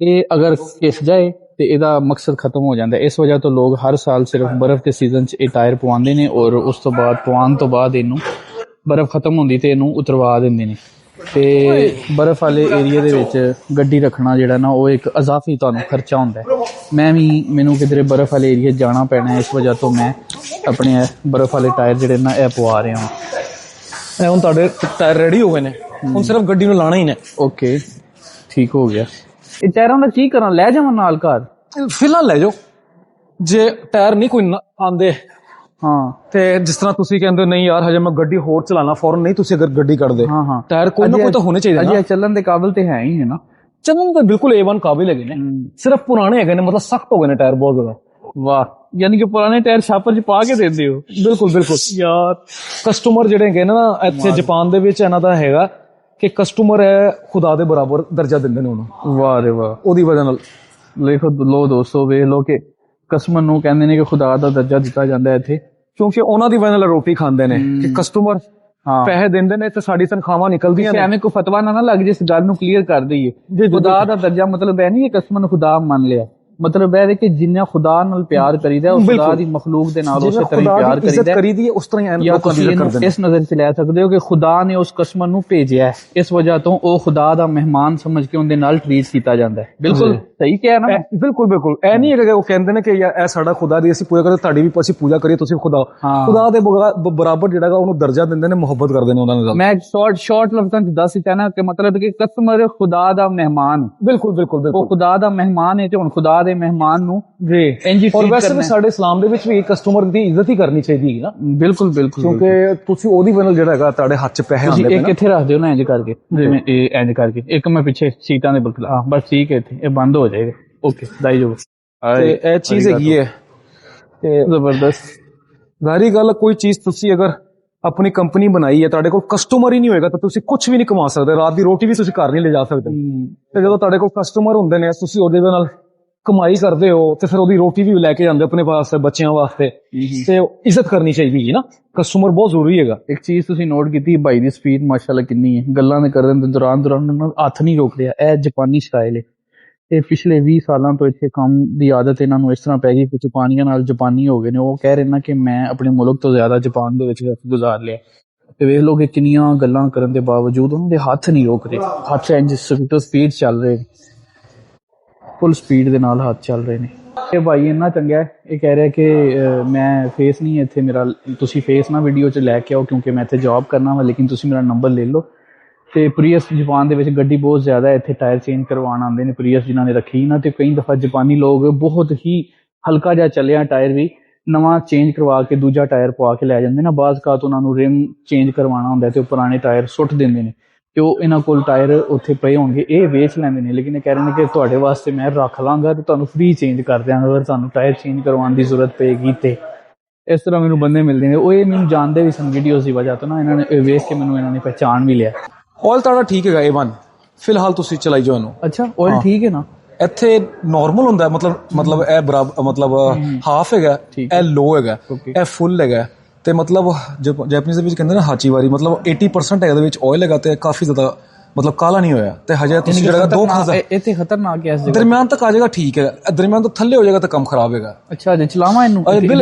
ਇਹ ਅਗਰ ਘਿਸ ਜਾਏ ਤੇ ਇਹਦਾ ਮਕਸਦ ਖਤਮ ਹੋ ਜਾਂਦਾ। ਇਸ ਵਜ੍ਹਾ ਤੋਂ ਲੋਕ ਹਰ ਸਾਲ ਸਿਰਫ ਬਰਫ਼ ਦੇ ਸੀਜ਼ਨ 'ਚ ਇਹ ਟਾਇਰ ਪਵਾਉਂਦੇ ਨੇ, ਔਰ ਉਸ ਤੋਂ ਬਾਅਦ ਪਵਾਉਣ ਤੋਂ ਬਾਅਦ ਇਹਨੂੰ ਬਰਫ਼ ਖਤਮ ਹੁੰਦੀ ਤੇ ਇਹਨੂੰ ਉਤਰਵਾ ਦਿੰਦੇ ਨੇ। ਤੇ ਬਰਫ਼ ਵਾਲੇ ਏਰੀਆ ਦੇ ਵਿੱਚ ਗੱਡੀ ਰੱਖਣਾ ਜਿਹੜਾ ਨਾ ਉਹ ਇੱਕ ਇਜ਼ਾਫੀ ਤੁਹਾਨੂੰ ਖਰਚਾ ਹੁੰਦਾ ਹੈ। ਮੈਨੂੰ ਕਿਧਰੇ ਬਰਫ਼ ਵਾਲੇ ਏਰੀਆ ਜਾਣਾ ਪੈਣਾ, ਇਸ ਵਜ੍ਹਾ ਤੋਂ ਮੈਂ ਆਪਣੇ ਬਰਫ਼ ਵਾਲੇ ਟਾਇਰ ਜਿਹੜੇ ਨਾ ਇਹ ਪਵਾ ਰਿਹਾ ਹਾਂ। ਇਹ ਹੁਣ ਤੁਹਾਡੇ ਟਾਇਰ ਰੈਡੀ ਹੋ ਗਏ ਨੇ, ਹੁਣ ਸਿਰਫ ਗੱਡੀ ਨੂੰ ਲਾਣਾ ਹੀ ਨੇ। ਓਕੇ, ਠੀਕ ਹੋ ਗਿਆ। ਇਹ ਟਾਇਰਾਂ ਦਾ ਕੀ ਕਰਾਂ, ਲੈ ਜਾਵਾਂ ਨਾਲ ਘਰ? ਫਿਲਹਾਲ ਲੈ ਜਾਓ, ਜੇ ਟਾਇਰ ਨਹੀਂ ਕੋਈ ਆਂਦੇ। ਹਾਂ, ਤੇ ਜਿਸ ਤਰ੍ਹਾਂ ਤੁਸੀਂ ਕਹਿੰਦੇ ਹੋ ਨਹੀਂ ਯਾਰ ਹਜੇ ਮੈਂ ਗੱਡੀ ਹੋਰ ਚਲਾਣਾ ਫੌਰਨ, ਨਹੀਂ ਤੁਸੀਂ ਅਗਰ ਗੱਡੀ ਕੱਢਦੇ ਹਾਂ ਟਾਇਰ ਕੋਈ ਨਾ ਕੋਈ ਤਾਂ ਹੋਣੇ ਚਾਹੀਦੇ ਨਾ। ਅਜੇ ਚੱਲਣ ਦੇ ਕਾਬਿਲ ਤੇ ਹੈ ਹੀ ਹੈ ਨਾ। ਚੱਲਣ ਤਾਂ ਬਿਲਕੁਲ A1 ਕਾਬਿਲ ਹੈਗੇ ਨੇ, ਸਿਰਫ ਪੁਰਾਣੇ ਹੈਗੇ ਨੇ, ਮਤਲਬ ਸਖਤ ਹੋ ਗਏ ਨੇ ਟਾਇਰ ਬਹੁਤ ਜ਼ਿਆਦਾ। ਵਾਹ, ਯਾਨੀ ਕਿ ਪੁਰਾਣੇ ਟਾਇਰ ਛਾਪਰ 'ਚ ਪਾ ਕੇ ਦਿੰਦੇ ਹੋ? ਬਿਲਕੁਲ ਯਾਰ ਕਸਟਮਰ ਜਿਹੜੇ ਹੈਗੇ ਨਾ ਇੱਥੇ ਜਾਪਾਨ ਦੇ ਵਿੱਚ ਇਹਨਾਂ ਦਾ ਹੈਗਾ ਕਿ ਕਸਟਮਰ ਹੈ ਖੁਦਾ ਦੇ ਬਰਾਬਰ ਦਰਜਾ ਦਿੰਦੇ ਨੇ ਉਹਨੂੰ। ਵਾਹ ਰੇ ਵਾਹ। ਉਹਦੀ ਵਜ੍ਹਾ ਨਾਲ ਲੋ ਦੋਸਤੋ, ਵੇਖ ਲੋ ਕਿ ਕਸਟਮਰ ਨੂੰ ਕਹਿੰਦੇ ਨੇ ਕਿ ਖੁਦਾ ਦਾ ਦਰਜਾ ਦਿੱਤਾ ਜਾਂਦਾ ਇੱਥੇ, ਕਿਉਂਕਿ ਉਹਨਾਂ ਦੀ ਵਜ੍ਹਾ ਨਾਲ ਰੋਟੀ ਖਾਂਦੇ ਨੇ ਕਿ ਕਸਟਮਰ ਪੈਸੇ ਦਿੰਦੇ ਨੇ ਤੇ ਸਾਡੀ ਤਨਖਾਹਾਂ ਨਿਕਲਦੀਆਂ ਨੇ। ਐਵੇਂ ਕੋਈ ਫਤਵਾ ਨਾ ਲੱਗ ਜੇ, ਇਸ ਗੱਲ ਨੂੰ ਕਲੀਅਰ ਕਰ ਦਈਏ। ਖੁਦਾ ਦਾ ਦਰਜਾ ਮਤਲਬ ਇਹ ਨਹੀਂ ਕਿ ਕਸਟਮਰ ਨੂੰ ਖੁਦਾ ਮੰਨ ਲਿਆ, ਮਤਲਬ ਇਹ ਹੈ ਕਿ ਜਿੰਨਾ ਖੁਦਾ ਨਾਲ ਪਿਆਰ ਕਰੀਦਾ ਉਸ ਖੁਦਾ ਦੀ ਮਖਲੂਕ ਦੇ ਨਾਲ ਉਸੇ ਤਰ੍ਹਾਂ ਪਿਆਰ ਕਰੀਦਾ, ਉਸ ਤਰ੍ਹਾਂ ਹੀ ਲੋਕਾਂ ਦੀ ਇੱਜ਼ਤ ਕਰਦੇ ਨੇ। ਇਸ ਨਜ਼ਰ 'ਚ ਲੈ ਸਕਦੇ ਹੋ ਕਿ ਖੁਦਾ ਨੇ ਉਸ ਕਸਟਮਰ ਨੂੰ ਭੇਜਿਆ ਹੈ, ਇਸ ਵਜ੍ਹਾ ਤੋਂ ਉਹ ਖੁਦਾ ਦਾ ਮਹਿਮਾਨ ਸਮਝ ਕੇ ਉਹਦੇ ਨਾਲ ਟਰੀਟ ਕੀਤਾ ਜਾਂਦਾ ਹੈ। ਬਿਲਕੁਲ ਸਹੀ ਕਿਹਾ ਨਾ। ਬਿਲਕੁਲ ਇਹ ਨਹੀਂ ਹੈ ਕਿ ਉਹ ਕਹਿੰਦੇ ਨੇ ਕਿ ਇਹ ਸਾਡਾ ਖੁਦਾ ਦੀ ਅਸੀਂ ਪੂਜਾ ਕਰਦੇ, ਤੁਹਾਡੀ ਵੀ ਅਸੀਂ ਪੂਜਾ ਕਰੀਏ, ਤੁਸੀਂ ਖੁਦਾ ਦੇ ਬਰਾਬਰ ਜਿਹੜਾ ਉਹਨੂੰ ਦਰਜਾ ਦਿੰਦੇ ਨੇ, ਮੁਹੱਬਤ ਕਰਦੇ ਨੇ ਉਹਨਾਂ ਨਾਲ। ਮੈਂ ਸ਼ਾਰਟ ਲਫ਼ਜ਼ਾਂ 'ਚ ਦੱਸ ਦਿੱਤਾ ਨਾ ਕਿ ਮਤਲਬ ਕਿ ਕਸਟਮਰ ਖੁਦਾ ਦਾ ਮਹਿਮਾਨ। ਬਿਲਕੁਲ ਉਹ ਖੁਦਾ ਦਾ ਮਹਿਮਾਨ ਹੈ ਤੇ ਹੁਣ ਖੁਦਾ ਦੇ ਮਹਿਮਾਨ ਨੂੰ ਜੀ। ਔਰ ਵੈਸੇ ਵੀ ਸਾਡੇ ਇਸਲਾਮ ਦੇ ਵਿੱਚ ਵੀ ਕਸਟਮਰ ਦੀ ਇੱਜ਼ਤ ਹੀ ਕਰਨੀ ਚਾਹੀਦੀ ਹੈ ਨਾ। ਬਿਲਕੁਲ ਕਿਉਂਕਿ ਤੁਸੀਂ ਉਹਦੀ ਵਜ੍ਹਾ ਨਾਲ ਜਿਹੜਾ ਹੈਗਾ ਤੁਹਾਡੇ ਹੱਥ 'ਚ ਪੈਸੇ ਆਉਂਦੇ ਨੇ। ਇਹ ਕਿੱਥੇ ਰੱਖਦੇ ਹੋ ਨਾ ਇੰਜ ਕਰਕੇ, ਜਿਵੇਂ ਇਹ ਇੰਜ ਕਰਕੇ, ਇੱਕ ਮੈਂ ਪਿੱਛੇ ਸੀਟਾਂ ਦੇ ਬਕਲ ਬਸ ਠੀਕ ਹੈ, ਇੱਥੇ ਇਹ ਬੰਦ ਹੋ ਜਾਏਗਾ। ਓਕੇ ਦਾਈਜੋ, ਤੇ ਇਹ ਚੀਜ਼ ਹੈਗੀ ਹੈ ਤੇ ਜ਼ਬਰਦਸਤ। ਜ਼ਾਹਰੀ ਗੱਲ, ਕੋਈ ਚੀਜ਼ ਤੁਸੀਂ ਅਗਰ ਆਪਣੀ ਕੰਪਨੀ ਬਣਾਈ ਹੈ, ਤੁਹਾਡੇ ਕੋਲ ਕਸਟਮਰ ਹੀ ਨਹੀਂ ਹੋਏਗਾ ਤਾਂ ਤੁਸੀਂ ਕੁਝ ਵੀ ਨਹੀਂ ਕਮਾ ਸਕਦੇ। ਰਾਤ ਦੀ ਰੋਟੀ ਵੀ ਤੁਸੀਂ ਘਰ ਨਹੀਂ ਲੈ ਜਾ ਸਕਦੇ। ਤੇ ਜਦੋਂ ਤੁਹਾਡੇ ਕੋਲ ਕਸਟਮਰ ਹੁੰਦੇ ਨੇ, ਤੁਸੀਂ ਉਹਦੇ ਨਾਲ ਕਮਾਈ ਕਰਦੇ ਹੋ ਤੇ ਫਿਰ ਉਹਦੀ ਰੋਟੀ ਵੀ ਲੈ ਕੇ ਜਾਂਦੇ ਆਪਣੇ ਵਾਸਤੇ, ਬੱਚਿਆਂ ਵਾਸਤੇ, ਤੇ ਇੱਜ਼ਤ ਕਰਨੀ ਚਾਹੀਦੀ ਹੈ ਨਾ। ਕਸਟਮਰ ਬਹੁਤ ਜ਼ਰੂਰੀ ਹੈਗਾ। ਇੱਕ ਚੀਜ਼ ਤੁਸੀਂ ਨੋਟ ਕੀਤੀ, ਭਾਈ ਦੀ ਸਪੀਡ ਮਾਸ਼ਾਅੱਲਾ ਕਿੰਨੀ ਹੈ। ਗੱਲਾਂ ਦੇ ਕਰਨ ਦੇ ਦੌਰਾਨ ਹੱਥ ਨਹੀਂ ਰੋਕ ਰਿਹਾ। ਇਹ ਜਾਪਾਨੀ ਸਟਾਈਲ ਹੈ। ਇਹ ਪਿਛਲੇ 20 ਸਾਲਾਂ ਤੋਂ ਇੱਥੇ ਕੰਮ ਦੀ ਆਦਤ ਇਹਨਾਂ ਨੂੰ ਇਸ ਤਰ੍ਹਾਂ ਪੈ ਗਈ ਕਿ ਜਾਪਾਨੀਆਂ ਨਾਲ ਜਾਪਾਨੀ ਹੋ ਗਏ ਨੇ। ਉਹ ਕਹਿ ਰਹੇ ਨੇ ਕਿ ਮੈਂ ਆਪਣੇ ਮੁਲਕ ਤੋਂ ਜ਼ਿਆਦਾ ਜਾਪਾਨ ਦੇ ਵਿੱਚ ਗੁਜ਼ਾਰ ਲਿਆ। ਤੇ ਵੇਖ ਲਓ ਕਿ ਕਿੰਨੀਆਂ ਗੱਲਾਂ ਕਰਨ ਦੇ ਬਾਵਜੂਦ ਉਹਨਾਂ ਦੇ ਹੱਥ ਨਹੀਂ ਰੋਕ ਰਹੇ। ਹੱਥ ਇੰਜ ਸਪੀਡ ਚੱਲ ਰਹੇ, ਫੁੱਲ ਸਪੀਡ ਦੇ ਨਾਲ ਹੱਥ ਚੱਲ ਰਹੇ ਨੇ। ਇਹ ਭਾਈ ਇੰਨਾ ਚੰਗਾ ਹੈ, ਇਹ ਕਹਿ ਰਿਹਾ ਕਿ ਮੈਂ ਫੇਸ ਨਹੀਂ ਇੱਥੇ ਮੇਰਾ, ਤੁਸੀਂ ਫੇਸ ਨਾ ਵੀਡੀਓ 'ਚ ਲੈ ਕੇ ਆਓ ਕਿਉਂਕਿ ਮੈਂ ਇੱਥੇ ਜੌਬ ਕਰਨਾ ਵਾ, ਲੇਕਿਨ ਤੁਸੀਂ ਮੇਰਾ ਨੰਬਰ ਲੈ ਲਓ। ਤੇ ਪ੍ਰੀਅਸ ਜਾਪਾਨ ਦੇ ਵਿੱਚ ਗੱਡੀ ਬਹੁਤ ਜ਼ਿਆਦਾ ਇੱਥੇ ਟਾਇਰ ਚੇਂਜ ਕਰਵਾਉਣ ਆਉਂਦੇ ਨੇ। ਪ੍ਰੀਅਸ ਜਿਨ੍ਹਾਂ ਨੇ ਰੱਖੀ ਨਾ, ਤੇ ਕਈ ਦਫਾ ਜਾਪਾਨੀ ਲੋਕ ਬਹੁਤ ਹੀ ਹਲਕਾ ਜਿਹਾ ਚੱਲਿਆ ਟਾਇਰ ਵੀ ਨਵਾਂ ਚੇਂਜ ਕਰਵਾ ਕੇ ਦੂਜਾ ਟਾਇਰ ਪਵਾ ਕੇ ਲੈ ਜਾਂਦੇ ਨੇ। ਬਾਅਦ ਕਾਤ ਉਹਨਾਂ ਨੂੰ ਰਿਮ ਚੇਂਜ ਕਰਵਾਉਣਾ ਹੁੰਦਾ ਤੇ ਉਹ ਪੁਰਾਣੇ ਟਾਇਰ ਸੁੱਟ ਦਿੰਦੇ ਨੇ, ਤੇ ਉਹ ਇਹਨਾਂ ਕੋਲ ਟਾਇਰ ਉੱਥੇ ਪਏ ਹੋਣਗੇ, ਇਹ ਵੇਚ ਲੈਂਦੇ ਨੇ। ਲੇਕਿਨ ਇਹ ਕਹਿ ਰਹੇ ਨੇ ਕਿ ਤੁਹਾਡੇ ਵਾਸਤੇ ਮੈਂ ਰੱਖ ਲਾਂਗਾ ਤੇ ਤੁਹਾਨੂੰ ਫ੍ਰੀ ਚੇਂਜ ਕਰ ਦਿਆਂਗਾ ਅਗਰ ਤੁਹਾਨੂੰ ਟਾਇਰ ਚੇਂਜ ਕਰਵਾਉਣ ਦੀ ਜ਼ਰੂਰਤ ਪਏਗੀ। ਤੇ ਇਸ ਤਰ੍ਹਾਂ ਮੈਨੂੰ ਬੰਦੇ ਮਿਲਦੇ ਨੇ, ਉਹ ਇਹ ਮੈਨੂੰ ਜਾਣਦੇ ਵੀ ਸਨ ਵੀਡੀਓਜ਼ ਦੀ ਵਜ੍ਹਾ ਤੋਂ ਨਾ। ਇਹਨਾਂ ਨੇ ਵੇਖ ਕੇ ਮੈਨੂੰ ਇਹਨਾਂ ਨੇ ਪਹਿਚਾਣ ਵੀ ਲਿਆ। ਆਇਲ ਤੁਹਾਡਾ ਠੀਕ ਹੈਗਾ A1, ਫਿਲਹਾਲ ਤੁਸੀਂ ਚਲਾਈ ਜਾਓ ਇਹਨੂੰ। ਅੱਛਾ, ਆਇਲ ਠੀਕ ਹੈ ਨਾ? ਇੱਥੇ ਨਾਰਮਲ ਹੁੰਦਾ ਮਤਲਬ ਇਹ ਬਰਾਬਰ ਮਤਲਬ ਹਾਫ ਹੈਗਾ, ਇਹ ਲੋ ਹੈਗਾ, ਇਹ ਫੁੱਲ ਹੈਗਾ। ਤੇ ਮਤਲਬ ਜੈਪਨੀਜ਼ ਦੇ ਵਿੱਚ ਕਹਿੰਦੇ ਨਾ ਹਾਚੀਵਾਰੀ, ਮਤਲਬ 80% ਹੈ ਇਹਦੇ ਵਿੱਚ ਆਇਲ ਹੈਗਾ ਤੇ ਕਾਫੀ ਜ਼ਿਆਦਾ ਮਤਲਬ ਕਾਲਾ ਨਹੀਂ ਹੋਇਆ। ਤੇ ਹਜੇ ਤੁਸੀਂ ਜਿਹੜਾ 2 ਇੱਥੇ ਖਤਰਨਾਕ ਹੈ, ਦਰਮਿਆਨ ਤੱਕ ਆ ਜਾਏਗਾ, ਠੀਕ ਹੈ। ਦਰਮਿਆਨ ਤੋਂ ਥੱਲੇ ਹੋ ਜਾਏਗਾ ਤਾਂ ਕੰਮ ਖਰਾਬ ਹੈਗਾ। ਅੱਛਾ ਜੀ, ਚਲਾਵਾਂ ਇਹਨੂੰ?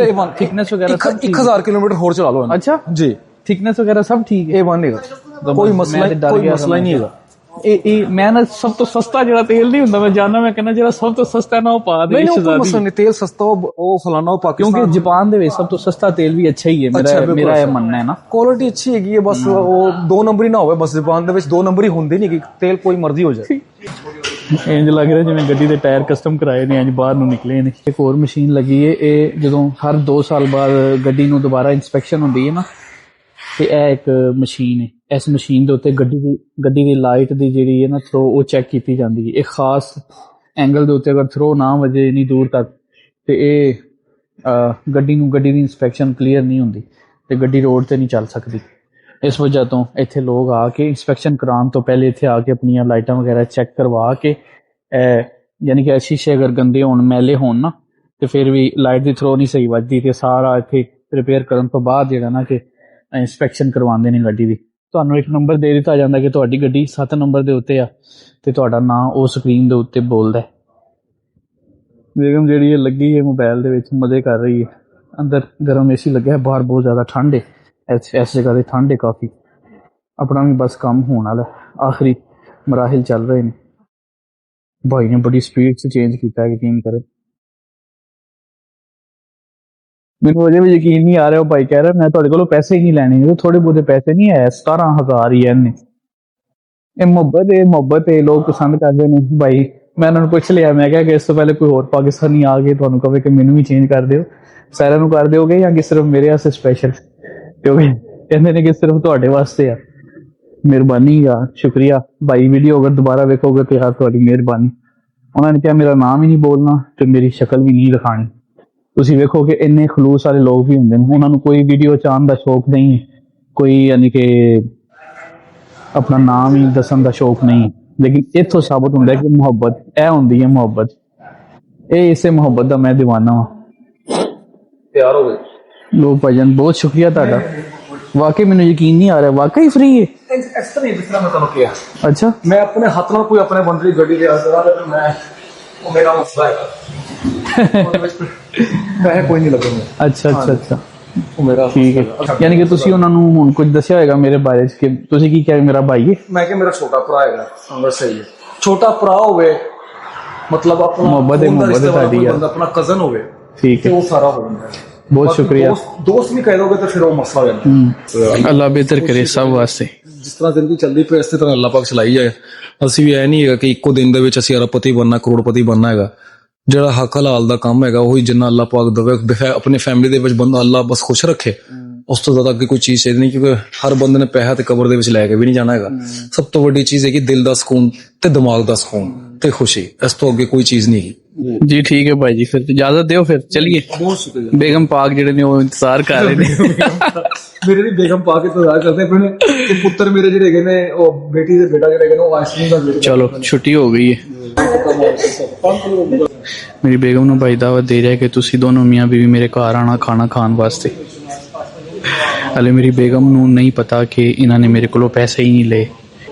ਥਿਕਨੈਸ ਵਗੈਰਾ 1000 ਕਿਲੋਮੀਟਰ ਹੋਰ ਚਲਾ ਲਓ। ਅੱਛਾ ਜੀ, ਥਿਕਨੈਸ ਵਗੈਰਾ ਸਭ ਠੀਕ ਹੈ, A1 ਹੈਗਾ, ਕੋਈ ਮਸਲਾ ਹੀ ਨਹੀਂ ਹੈਗਾ। ਇਹ ਮੈਂ ਨਾ ਸਭ ਤੋਂ ਸਸਤਾ ਜਿਹੜਾ ਤੇਲ ਨਹੀਂ ਹੁੰਦਾ, ਮੈਂ ਜਾਣਦਾ, ਮੈਂ ਕਹਿੰਦਾ ਜਿਹੜਾ ਸਭ ਤੋਂ ਸਸਤਾ ਨਾ ਉਹ ਪਾ ਦੇ। ਨਹੀਂ, ਤੇਲ ਸਸਤਾ ਉਹ ਫਲਾਣਾ ਉਹ ਪਾਕਿਸਤਾਨ, ਕਿਉਂਕਿ ਜਾਪਾਨ ਦੇ ਵਿੱਚ ਸਭ ਤੋਂ ਸਸਤਾ ਤੇਲ ਵੀ ਅੱਛਾ ਹੀ ਹੈ, ਮੇਰਾ ਇਹ ਮੰਨਣਾ ਹੈ ਨਾ। ਕੁਆਲਿਟੀ ਅੱਛੀ ਹੈਗੀ ਹੈ, ਬਸ ਉਹ 2 ਨੰਬਰੀ ਨਾ ਹੋਵੇ। ਬਸ ਜਾਪਾਨ ਦੇ ਵਿੱਚ 2 ਨੰਬਰੀ ਹੁੰਦੀ ਨਹੀਂ, ਤੇਲ ਕੋਈ ਮਰਜ਼ੀ ਹੋ ਜਾਏ। ਇੰਜ ਲੱਗ ਰਿਹਾ ਜਿਵੇਂ ਗੱਡੀ ਦੇ ਟਾਇਰ ਕਸਟਮ ਕਰਾਏ ਨੇ, ਇੰਜ ਬਾਹਰ ਨੂੰ ਨਿਕਲੇ ਨੇ। ਇੱਕ ਹੋਰ ਮਸ਼ੀਨ ਲੱਗੀ ਹੈ, ਇਹ ਜਦੋਂ ਹਰ 2 ਸਾਲ ਬਾਅਦ ਗੱਡੀ ਨੂੰ ਦੁਬਾਰਾ ਇੰਸਪੈਕਸ਼ਨ ਹੁੰਦੀ ਹੈ ਨਾ, ਤੇ ਇਹ ਇੱਕ ਮਸ਼ੀਨ ਹੈ। ਇਸ ਮਸ਼ੀਨ ਦੇ ਉੱਤੇ ਗੱਡੀ ਦੀ ਲਾਈਟ ਦੀ ਜਿਹੜੀ ਹੈ ਨਾ ਥਰੋ, ਉਹ ਚੈੱਕ ਕੀਤੀ ਜਾਂਦੀ ਹੈ। ਇੱਕ ਖਾਸ ਐਂਗਲ ਦੇ ਉੱਤੇ ਅਗਰ ਥਰੋ ਨਾ ਵਜੇ ਇੰਨੀ ਦੂਰ ਤੱਕ, ਤੇ ਇਹ ਗੱਡੀ ਦੀ ਇੰਸਪੈਕਸ਼ਨ ਕਲੀਅਰ ਨਹੀਂ ਹੁੰਦੀ ਤੇ ਗੱਡੀ ਰੋਡ ਤੇ ਨਹੀਂ ਚੱਲ ਸਕਦੀ। ਇਸ ਵਜ੍ਹਾ ਤੋਂ ਇੱਥੇ ਲੋਕ ਆ ਕੇ ਇੰਸਪੈਕਸ਼ਨ ਕਰਾਉਣ ਤੋਂ ਪਹਿਲੇ ਇੱਥੇ ਆ ਕੇ ਆਪਣੀਆਂ ਲਾਈਟਾਂ ਵਗੈਰਾ ਚੈੱਕ ਕਰਵਾ ਕੇ, ਯਾਨੀ ਕਿ ਸ਼ੀਸ਼ੇ ਅਗਰ ਗੰਦੇ ਹੋਣ, ਮੈਲੇ ਹੋਣ ਨਾ, ਤੇ ਫਿਰ ਵੀ ਲਾਈਟ ਦੀ ਥਰੋ ਨਹੀਂ ਸਹੀ ਵੱਜਦੀ, ਤੇ ਸਾਰਾ ਇੱਥੇ ਰਿਪੇਅਰ ਕਰਨ ਤੋਂ ਬਾਅਦ ਜਿਹੜਾ ਨਾ ਕਿ ਇੰਸਪੈਕਸ਼ਨ ਕਰਵਾਉਂਦੇ ਨੇ ਗੱਡੀ ਦੀ। ਤੁਹਾਨੂੰ ਇੱਕ ਨੰਬਰ ਦੇ ਦਿੱਤਾ ਜਾਂਦਾ ਕਿ ਤੁਹਾਡੀ ਗੱਡੀ 7 ਨੰਬਰ ਦੇ ਉੱਤੇ ਆ, ਤੇ ਤੁਹਾਡਾ ਨਾਂ ਉਹ ਸਕਰੀਨ ਦੇ ਉੱਤੇ ਬੋਲਦਾ। ਬੇਗਮ ਜਿਹੜੀ ਹੈ ਲੱਗੀ ਹੈ ਮੋਬਾਈਲ ਦੇ ਵਿੱਚ, ਮਜ਼ੇ ਕਰ ਰਹੀ ਹੈ। ਅੰਦਰ ਗਰਮ ਏਸੀ ਲੱਗਿਆ, ਬਾਹਰ ਬਹੁਤ ਜ਼ਿਆਦਾ ਠੰਡ ਹੈ। ਇਸ ਜਗ੍ਹਾ ਤੇ ਠੰਡ ਹੈ ਕਾਫੀ। ਆਪਣਾ ਵੀ ਬਸ ਕੰਮ ਹੋਣ ਵਾਲਾ, ਆਖਰੀ ਮਰਾਹਿਲ ਚੱਲ ਰਹੇ ਨੇ। ਭਾਈ ਨੇ ਬੜੀ ਸਪੀਡ 'ਚ ਚੇਂਜ ਕੀਤਾ, ਯਕੀਨ ਕਰੇ। ਮੈਨੂੰ ਅਜੇ ਵੀ ਯਕੀਨ ਨਹੀਂ ਆ ਰਿਹਾ। ਉਹ ਭਾਈ ਕਹਿ ਰਿਹਾ ਮੈਂ ਤੁਹਾਡੇ ਕੋਲੋਂ ਪੈਸੇ ਹੀ ਨਹੀਂ ਲੈਣੇ, ਥੋੜੇ ਬਹੁਤੇ ਪੈਸੇ ਨਹੀਂ ਹੈ, 17,000 ਹੀ ਇਹਨੇ। ਇਹ ਮੁਹੱਬਤ ਹੈ, ਲੋਕ ਪਸੰਦ ਕਰਦੇ ਨੇ। ਭਾਈ ਮੈਂ ਉਹਨਾਂ ਨੂੰ ਪੁੱਛ ਲਿਆ, ਮੈਂ ਕਿਹਾ ਕਿ ਇਸ ਤੋਂ ਪਹਿਲੇ ਕੋਈ ਹੋਰ ਪਾਕਿਸਤਾਨੀ ਆ ਕੇ ਤੁਹਾਨੂੰ ਕਹੇ ਕਿ ਮੈਨੂੰ ਵੀ ਚੇਂਜ ਕਰ ਦਿਓ, ਸਾਰਿਆਂ ਨੂੰ ਕਰ ਦਿਓਗੇ ਜਾਂ ਕਿ ਸਿਰਫ ਮੇਰੇ ਵਾਸਤੇ ਸਪੈਸ਼ਲ? ਕਿਉਂਕਿ ਕਹਿੰਦੇ ਨੇ ਕਿ ਸਿਰਫ ਤੁਹਾਡੇ ਵਾਸਤੇ ਆ। ਮਿਹਰਬਾਨੀ ਆ, ਸ਼ੁਕਰੀਆ ਭਾਈ। ਵੀਡੀਓ ਅਗਰ ਦੁਬਾਰਾ ਵੇਖੋਗੇ ਤੇ ਯਾਰ ਤੁਹਾਡੀ ਮਿਹਰਬਾਨੀ। ਉਹਨਾਂ ਨੇ ਕਿਹਾ ਮੇਰਾ ਨਾਮ ਹੀ ਨਹੀਂ ਬੋਲਣਾ ਤੇ ਮੇਰੀ ਸ਼ਕਲ ਵੀ ਨਹੀਂ ਦਿਖਾਣੀ। ਤੁਸੀਂ ਵੇਖੋ ਕਿ ਇੰਨੇ ਖਲੂਸ ਵਾਲੇ ਲੋਕ ਵੀ ਹੁੰਦੇ ਨੇ, ਉਹਨਾਂ ਨੂੰ ਕੋਈ ਵੀਡੀਓ ਚ ਆਉਣ ਦਾ ਸ਼ੌਕ ਨਹੀਂ, ਕੋਈ ਯਾਨੀ ਕਿ ਆਪਣਾ ਨਾਮ ਹੀ ਦੱਸਣ ਦਾ ਸ਼ੌਕ ਨਹੀਂ। ਲੇਕਿਨ ਇੱਥੋਂ ਸਾਬਤ ਹੁੰਦਾ ਕਿ ਮੁਹੱਬਤ ਇਹ ਹੁੰਦੀ ਹੈ। ਮੁਹੱਬਤ ਇਹ ਇਸੇ ਮੁਹੱਬਤ ਦਾ ਮੈਂ ਦੀਵਾਨਾ ਹਾਂ। ਤਿਆਰ ਹੋ ਗਏ ਲੋ ਭਾਈਜਾਨ, ਬਹੁਤ ਸ਼ੁਕਰੀਆ ਤੁਹਾਡਾ। ਵਾਕਈ ਮੈਨੂੰ ਯਕੀਨ ਨਹੀਂ ਆ ਰਿਹਾ, ਵਾਕਈ ਫ੍ਰੀ ਹੈ। ਇਸ ਤਰ੍ਹਾਂ ਨਹੀਂ, ਜਿਸ ਤਰ੍ਹਾਂ ਮੈਂ ਤੁਹਾਨੂੰ ਕਿਹਾ। ਅੱਛਾ, ਮੈਂ ਆਪਣੇ ਹੱਥ ਨਾਲ ਕੋਈ ਆਪਣੇ ਬੰਦੇ ਦੀ ਗੱਡੀ ਦੇ ਮੈਂ ਉਹ ਮੇਰਾ ਮਸਲਾ ਹੈ। ਪੈਸੇ ਕੋਈ ਨਹੀਂ ਲੱਗਣਗੇ। ਅੱਛਾ, ਉਹ ਮੇਰਾ ਠੀਕ ਹੈ। ਯਾਨੀ ਕਿ ਤੁਸੀਂ ਉਹਨਾਂ ਨੂੰ ਹੁਣ ਕੁਝ ਦੱਸਿਆ ਹੋਏਗਾ ਮੇਰੇ ਬਾਰੇ ਚ, ਕਿ ਤੁਸੀਂ ਕੀ ਕਿਹਾ ਮੇਰਾ ਭਾਈ ਹੈ? ਮੈਂ ਕਿਹਾ ਮੇਰਾ ਛੋਟਾ ਭਰਾ ਹੈਗਾ। ਬਸ ਸਹੀ ਹੈ, ਛੋਟਾ ਭਰਾ ਹੋਵੇ, ਮਤਲਬ ਆਪਣਾ ਮੁਹੱਬਤ ਸਾਡੀ ਬੰਦਾ ਆਪਣਾ ਕਜ਼ਨ ਹੋਵੇ, ਠੀਕ ਹੈ, ਉਹ ਸਾਰਾ ਹੋ ਜਾਂਦਾ। ਬਹੁਤ ਸ਼ੁਕਰੀਆ। ਦੋਸਤ ਵੀ ਕਹਿ ਦੋਗੇ ਤਾਂ ਫਿਰ ਉਹ ਮਸਲਾ ਹੋ ਜਾਂਦਾ। ਅੱਲਾ ਬਿਹਤਰ ਕਰੇ ਸਭ ਵਾਸਤੇ। ਜਿਸ ਤਰ੍ਹਾਂ ਜ਼ਿੰਦਗੀ ਚੱਲਦੀ ਪਈ ਇਸੇ ਤਰ੍ਹਾਂ ਅੱਲਾ ਪਾਕ ਚਲਾਈ ਜਾਏ। ਅਸੀਂ ਵੀ ਇਹ ਨਹੀਂ ਹੈਗਾ ਕਿ ਇੱਕੋ ਦਿਨ ਦੇ ਵਿੱਚ ਅਸੀਂ ਅਰਬਪਤੀ ਬਣਨਾ, ਕਰੋੜਪਤੀ ਬਣਨਾ ਹੈਗਾ। ਜਿਹੜਾ ਹੱਕ ਹਲਾਲ ਦਾ ਕੰਮ ਹੈਗਾ ਉਹੀ ਜਿੰਨਾ ਅੱਲਾ ਪਾਕ ਦਵੇ, ਆਪਣੀ ਫੈਮਿਲੀ ਦੇ ਵਿੱਚ ਬੰਦਾ ਅੱਲਾ ਬਸ ਖੁਸ਼ ਰੱਖੇ, ਉਸ ਤੋਂ ਜ਼ਿਆਦਾ ਅੱਗੇ ਕੋਈ ਚੀਜ਼ ਚਾਹੀਦੀ ਨਹੀਂ। ਕਿਉਂਕਿ ਹਰ ਬੰਦੇ ਨੇ ਪੈਸਾ ਤੇ ਕਬਰ ਦੇ ਵਿੱਚ ਲੈ ਕੇ ਵੀ ਨਹੀਂ ਜਾਣਾ ਹੈਗਾ। ਸਭ ਤੋਂ ਵੱਡੀ ਚੀਜ਼ ਹੈ ਕਿ ਦਿਲ ਦਾ ਸਕੂਨ ਤੇ ਦਿਮਾਗ ਦਾ ਸਕੂਨ ਤੇ ਖੁਸ਼ੀ, ਇਸ ਤੋਂ ਅੱਗੇ ਕੋਈ ਚੀਜ਼ ਨਹੀਂ। ਜੀ ਠੀਕ ਹੈ ਭਾਈ ਜੀ, ਫਿਰ ਇਜਾਜ਼ਤ ਦਿਓ, ਫਿਰ ਚਲੀਏ। ਬਹੁਤ ਸ਼ੁਕਰੀਆ। ਬੇਗਮ ਪਾਕ ਜਿਹੜੇ ਨੇ ਉਹ ਇੰਤਜ਼ਾਰ ਕਰ ਰਹੇ ਨੇ। ਮੇਰੇ ਵੀ ਬੇਗਮ ਪਾਕ ਇੰਤਜ਼ਾਰ ਕਰਦੇ ਪਏ ਨੇ। ਤੇ ਪੁੱਤਰ ਮੇਰੇ ਜਿਹੜੇ ਹੈਗੇ ਨੇ, ਉਹ ਬੇਟੀ ਦੇ ਬੇਟਾ ਜਿਹੜੇ ਹੈਗੇ ਨੇ, ਉਹ ਆਈਸਕ੍ਰੀਮ ਦਾ ਵੇਟ। ਚਲੋ ਛੁੱਟੀ ਹੋ ਗਈ ਹੈ। ਮੇਰੀ ਬੇਗਮ ਨੂੰ ਭਾਈ ਦਾਵਤ ਦੇ ਰਿਹਾ ਕਿ ਤੁਸੀਂ ਦੋਨੋਂ ਮੀਆਂ ਬੀਵੀ ਮੇਰੇ ਘਰ ਆਣਾ ਖਾਣਾ ਖਾਣ ਵਾਸਤੇ। ਹਲੇ ਮੇਰੀ ਬੇਗਮ ਨੂੰ ਨਹੀਂ ਪਤਾ ਕਿ ਇਹਨਾਂ ਨੇ ਮੇਰੇ ਕੋਲੋਂ ਪੈਸੇ ਹੀ ਨਹੀਂ ਲਏ।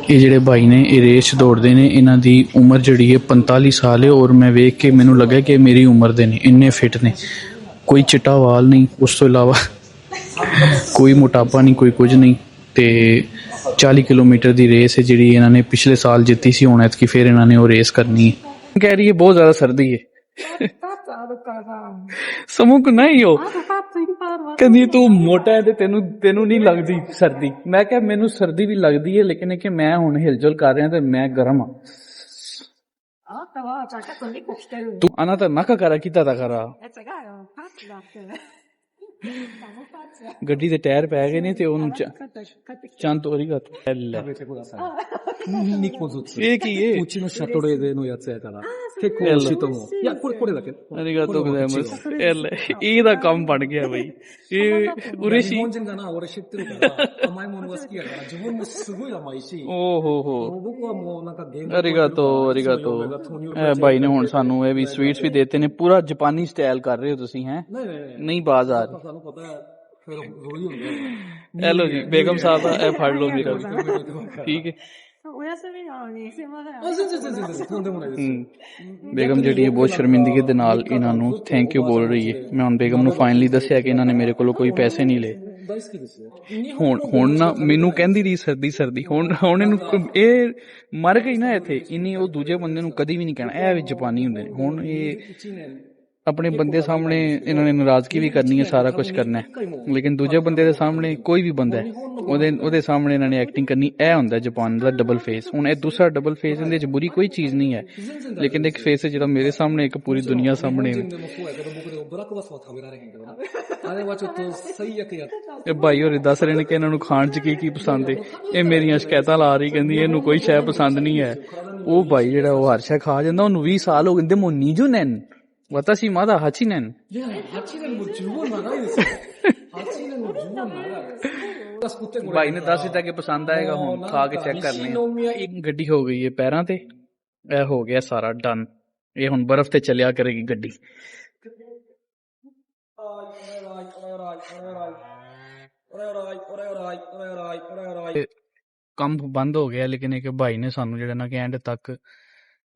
ਇਹ ਜਿਹੜੇ ਭਾਈ ਨੇ ਇਹ ਰੇਸ ਦੌੜਦੇ ਨੇ, ਇਹਨਾਂ ਦੀ ਉਮਰ ਜਿਹੜੀ ਹੈ 45 ਸਾਲ ਹੈ, ਔਰ ਮੈਂ ਵੇਖ ਕੇ ਮੈਨੂੰ ਲੱਗਾ ਕਿ ਮੇਰੀ ਉਮਰ ਦੇ ਨੇ। ਇੰਨੇ ਫਿੱਟ ਨੇ, ਕੋਈ ਚਿੱਟਾ ਵਾਲ ਨਹੀਂ, ਉਸ ਤੋਂ ਇਲਾਵਾ ਕੋਈ ਮੋਟਾਪਾ ਨਹੀਂ, ਕੋਈ ਕੁਝ ਨਹੀਂ। ਤੇ 40 ਕਿਲੋਮੀਟਰ ਦੀ ਰੇਸ ਹੈ ਜਿਹੜੀ ਇਹਨਾਂ ਨੇ ਪਿਛਲੇ ਸਾਲ ਜਿੱਤੀ ਸੀ, ਹੁਣ ਐਤਕੀ ਫਿਰ ਇਹਨਾਂ ਨੇ ਉਹ ਰੇਸ ਕਰਨੀ ਹੈ। ਕਹਿ ਰਹੀ ਹੈ ਬਹੁਤ ਜ਼ਿਆਦਾ ਸਰਦੀ ਹੈ। ਸਮੂਹ ਨਹੀਂ ਹੋ, ਕਹਿੰਦੀ ਤੂੰ ਮੋਟਾ ਹੈ ਤੇ ਤੈਨੂੰ ਨਹੀਂ ਲੱਗਦੀ ਸਰਦੀ। ਮੈਂ ਕਿਹਾ ਮੈਨੂੰ ਸਰਦੀ ਵੀ ਲੱਗਦੀ ਹੈ, ਲੇਕਿਨ ਕਿ ਮੈਂ ਹੁਣ ਹਿਲਜੁਲ ਕਰ ਰਿਹਾ ਤੇ ਮੈਂ ਗਰਮ ਹਾਂ। ਤੂੰ ਆਨਾ ਤਾਂ ਨੱਕ ਕਰਾ ਕੀਤਾ ਤਾਂ ਕਰਾ। ਗੱਡੀ ਦੇ ਟਾਇਰ ਪੈ ਗਏ ਨੇ ਤੇ ਉਹਨੂੰ ਚੰਦ ਤੋਰੀ ਗਾ 日光ずつ。えきえうちのシャトレーゼのやつやから。結構美味しいと思う。いや、これだけ。ありがとうございます。ਇਹ ਦਾ ਕੰਮ ਬਣ ਗਿਆ ਬਈ ਇਹ 日 嬉しい本人がな、俺知ってるから、甘いものが好きやから、自分もすごい甘いし、ਓ ਹੋ ਹੋ僕はもうなんか原ありがとうありがとうਇਹ ਬਾਈ ਨੇ ਹੁਣ ਸਾਨੂੰ ਇਹ ਵੀ ਸਵੀਟਸ ਵੀ ਦੇਤੇ ਨੇ ਪੂਰਾ ਜਾਪਾਨੀ ਸਟਾਈਲ ਕਰ ਰਹੇ ਹੋ ਤੁਸੀਂ ਹੈ ਨਹੀਂ ਨਹੀਂ ਨਹੀਂ ਬਾਜ਼ ਆ ਰਹੀ ਸਾਨੂੰ ਪਤਾ ਹੈ ਫਿਰ ਰੋਈ ਹੁੰਦੇ ਇਹ ਲੋ ਜੀ ਬੇਗਮ ਸਾਹਿਬ ਦਾ ਇਹ ਫੜ ਲਓ ਮੇਰਾ ਠੀਕ ਹੈ お休みなのに、すいません。あ、全然、とんでもないです。 ਬੇਗਮ ਜਿਹੜੀ ਹੈ ਬਹੁਤ ਸ਼ਰਮਿੰਦਗੀ ਦੇ ਨਾਲ ਇਹਨਾਂ ਨੂੰ ਥੈਂਕ ਯੂ ਬੋਲ ਰਹੀ ਹੈ ਮੈਂ ਹੁਣ ਬੇਗਮ ਨੂੰ ਫਾਈਨਲੀ ਦੱਸਿਆ ਕਿ ਇਹਨਾਂ ਨੇ ਮੇਰੇ ਕੋਲੋਂ ਕੋਈ ਪੈਸੇ ਨਹੀਂ ਲਏ 大好きですよ。 ਹੁਣ ਨਾ ਮੈਨੂੰ ਕਹਿੰਦੀ ਰਹੀ ਸਰਦੀ ਹੁਣ ਇਹਨੂੰ ਇਹ ਮਰ ਗਈ ਨਾ ਇੱਥੇ ਇਨੀ ਉਹ ਦੂਜੇ ਬੰਦੇ ਨੂੰ ਕਦੀ ਵੀ ਨਹੀਂ ਕਹਿਣਾ ਇਹ ਵੀ ਜਾਪਾਨੀ ਹੁੰਦੇ ਨੇ ਹੁਣ ਇਹ 1年 ਆਪਣੇ ਬੰਦੇ ਸਾਹਮਣੇ ਇਹਨਾਂ ਨੇ ਨਾਰਾਜ਼ਗੀ ਵੀ ਕਰਨੀ ਹੈ ਸਾਰਾ ਕੁਝ ਕਰਨਾ ਹੈ ਲੇਕਿਨ ਦੂਜੇ ਬੰਦੇ ਦੇ ਸਾਹਮਣੇ ਕੋਈ ਵੀ ਬੰਦਾ ਹੈ ਉਹਦੇ ਸਾਹਮਣੇ ਇਹਨਾਂ ਨੇ ਐਕਟਿੰਗ ਕਰਨੀ ਇਹ ਹੁੰਦਾ ਜਾਪਾਨ ਦਾ ਡਬਲ ਫੇਸ ਹੁਣ ਇਹ ਦੂਸਰਾ ਡਬਲ ਫੇਸ ਇਹਦੇ ਚ ਬੁਰੀ ਕੋਈ ਚੀਜ਼ ਨਹੀਂ ਹੈ ਲੇਕਿਨ ਇੱਕ ਫੇਸ ਹੈ ਜਿਹੜਾ ਮੇਰੇ ਸਾਹਮਣੇ ਇੱਕ ਪੂਰੀ ਦੁਨੀਆ ਸਾਹਮਣੇ でもそうやけど僕でもブラックバスは食べられへんけどな。あれはちょっと最悪やった。 ਇਹ ਭਾਈ ਹੋਰੇ ਦੱਸ ਰਹੇ ਨੇ ਕਿ ਇਹਨਾਂ ਨੂੰ ਖਾਣ ਚ ਕੀ ਕੀ ਪਸੰਦ ਹੈ ਇਹ ਮੇਰੀਆਂ ਸ਼ਿਕਾਇਤਾਂ ਲਾ ਰਹੀ ਕਹਿੰਦੀ ਇਹਨੂੰ ਕੋਈ ਸ਼ੈ ਪਸੰਦ ਨਹੀਂ ਹੈ ਉਹ ਭਾਈ ਜਿਹੜਾ ਉਹ ਹਰ ਸ਼ੈ ਖਾ ਜਾਂਦਾ ਉਹਨੂੰ 20 ਸਾਲ ਹੋ ਗਏ ਦੇ ਮੋ ਨੀਜੂ ਨੈਨ ਵਤਾਸ਼ੀ ਮਾਦਾ ਹਾਚੀ ਨੈਨ いや、8年も十分長いですよ。8年も十分長い。作ってこれ。 ਭਾਈ ਨੇ ਦੱਸ ਦਿੱਤਾ ਕਿ ਪਸੰਦ ਆਏਗਾ ਹੁਣ ਖਾ ਕੇ ਚੈੱਕ ਕਰਨੇ ਆ ਇੱਕ ਗੱਡੀ ਹੋ ਗਈ ਹੈ ਪੈਰਾਂ ਤੇ ਇਹ ਹੋ ਗਿਆ ਸਾਰਾ ਡਨ ਇਹ ਹੁਣ ਬਰਫ਼ ਤੇ ਚੱਲਿਆ ਕਰੇਗੀ ਗੱਡੀ ਕੰਮ ਬੰਦ ਹੋ ਗਿਆ ਲੇਕਿਨ ਇੱਕ ਭਾਈ ਨੇ ਸਾਨੂੰ ਜਿਹੜਾ ਨਾ ਕਿ ਐਂਡ ਤੱਕ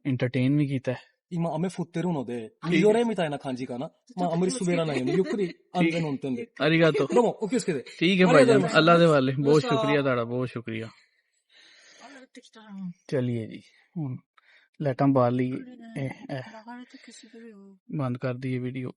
entertain ਵੀ ਕੀਤਾ 今雨降ってるので、みぞれみたいな感じかな。まあ、あまり滑らないように、ゆっくり安全運転で。 ありがとう どうも、お気をつけて。 ਠੀਕ ਹੈ ਭਾਈ ਜਾਨ ਅੱਲਾ ਦੇ ਵਾਲੇ ਬਹੁਤ ਸ਼ੁਕਰੀਆ ਤੁਹਾਡਾ ਬਹੁਤ ਸ਼ੁਕਰੀਆ ਚਲਿਏ ਜੀ ਹੁਣ ਲਾਈਟਾਂ ਬਾਲ ਲਈ ਬੰਦ ਕਰ ਦਈਏ ਵੀਡੀਓ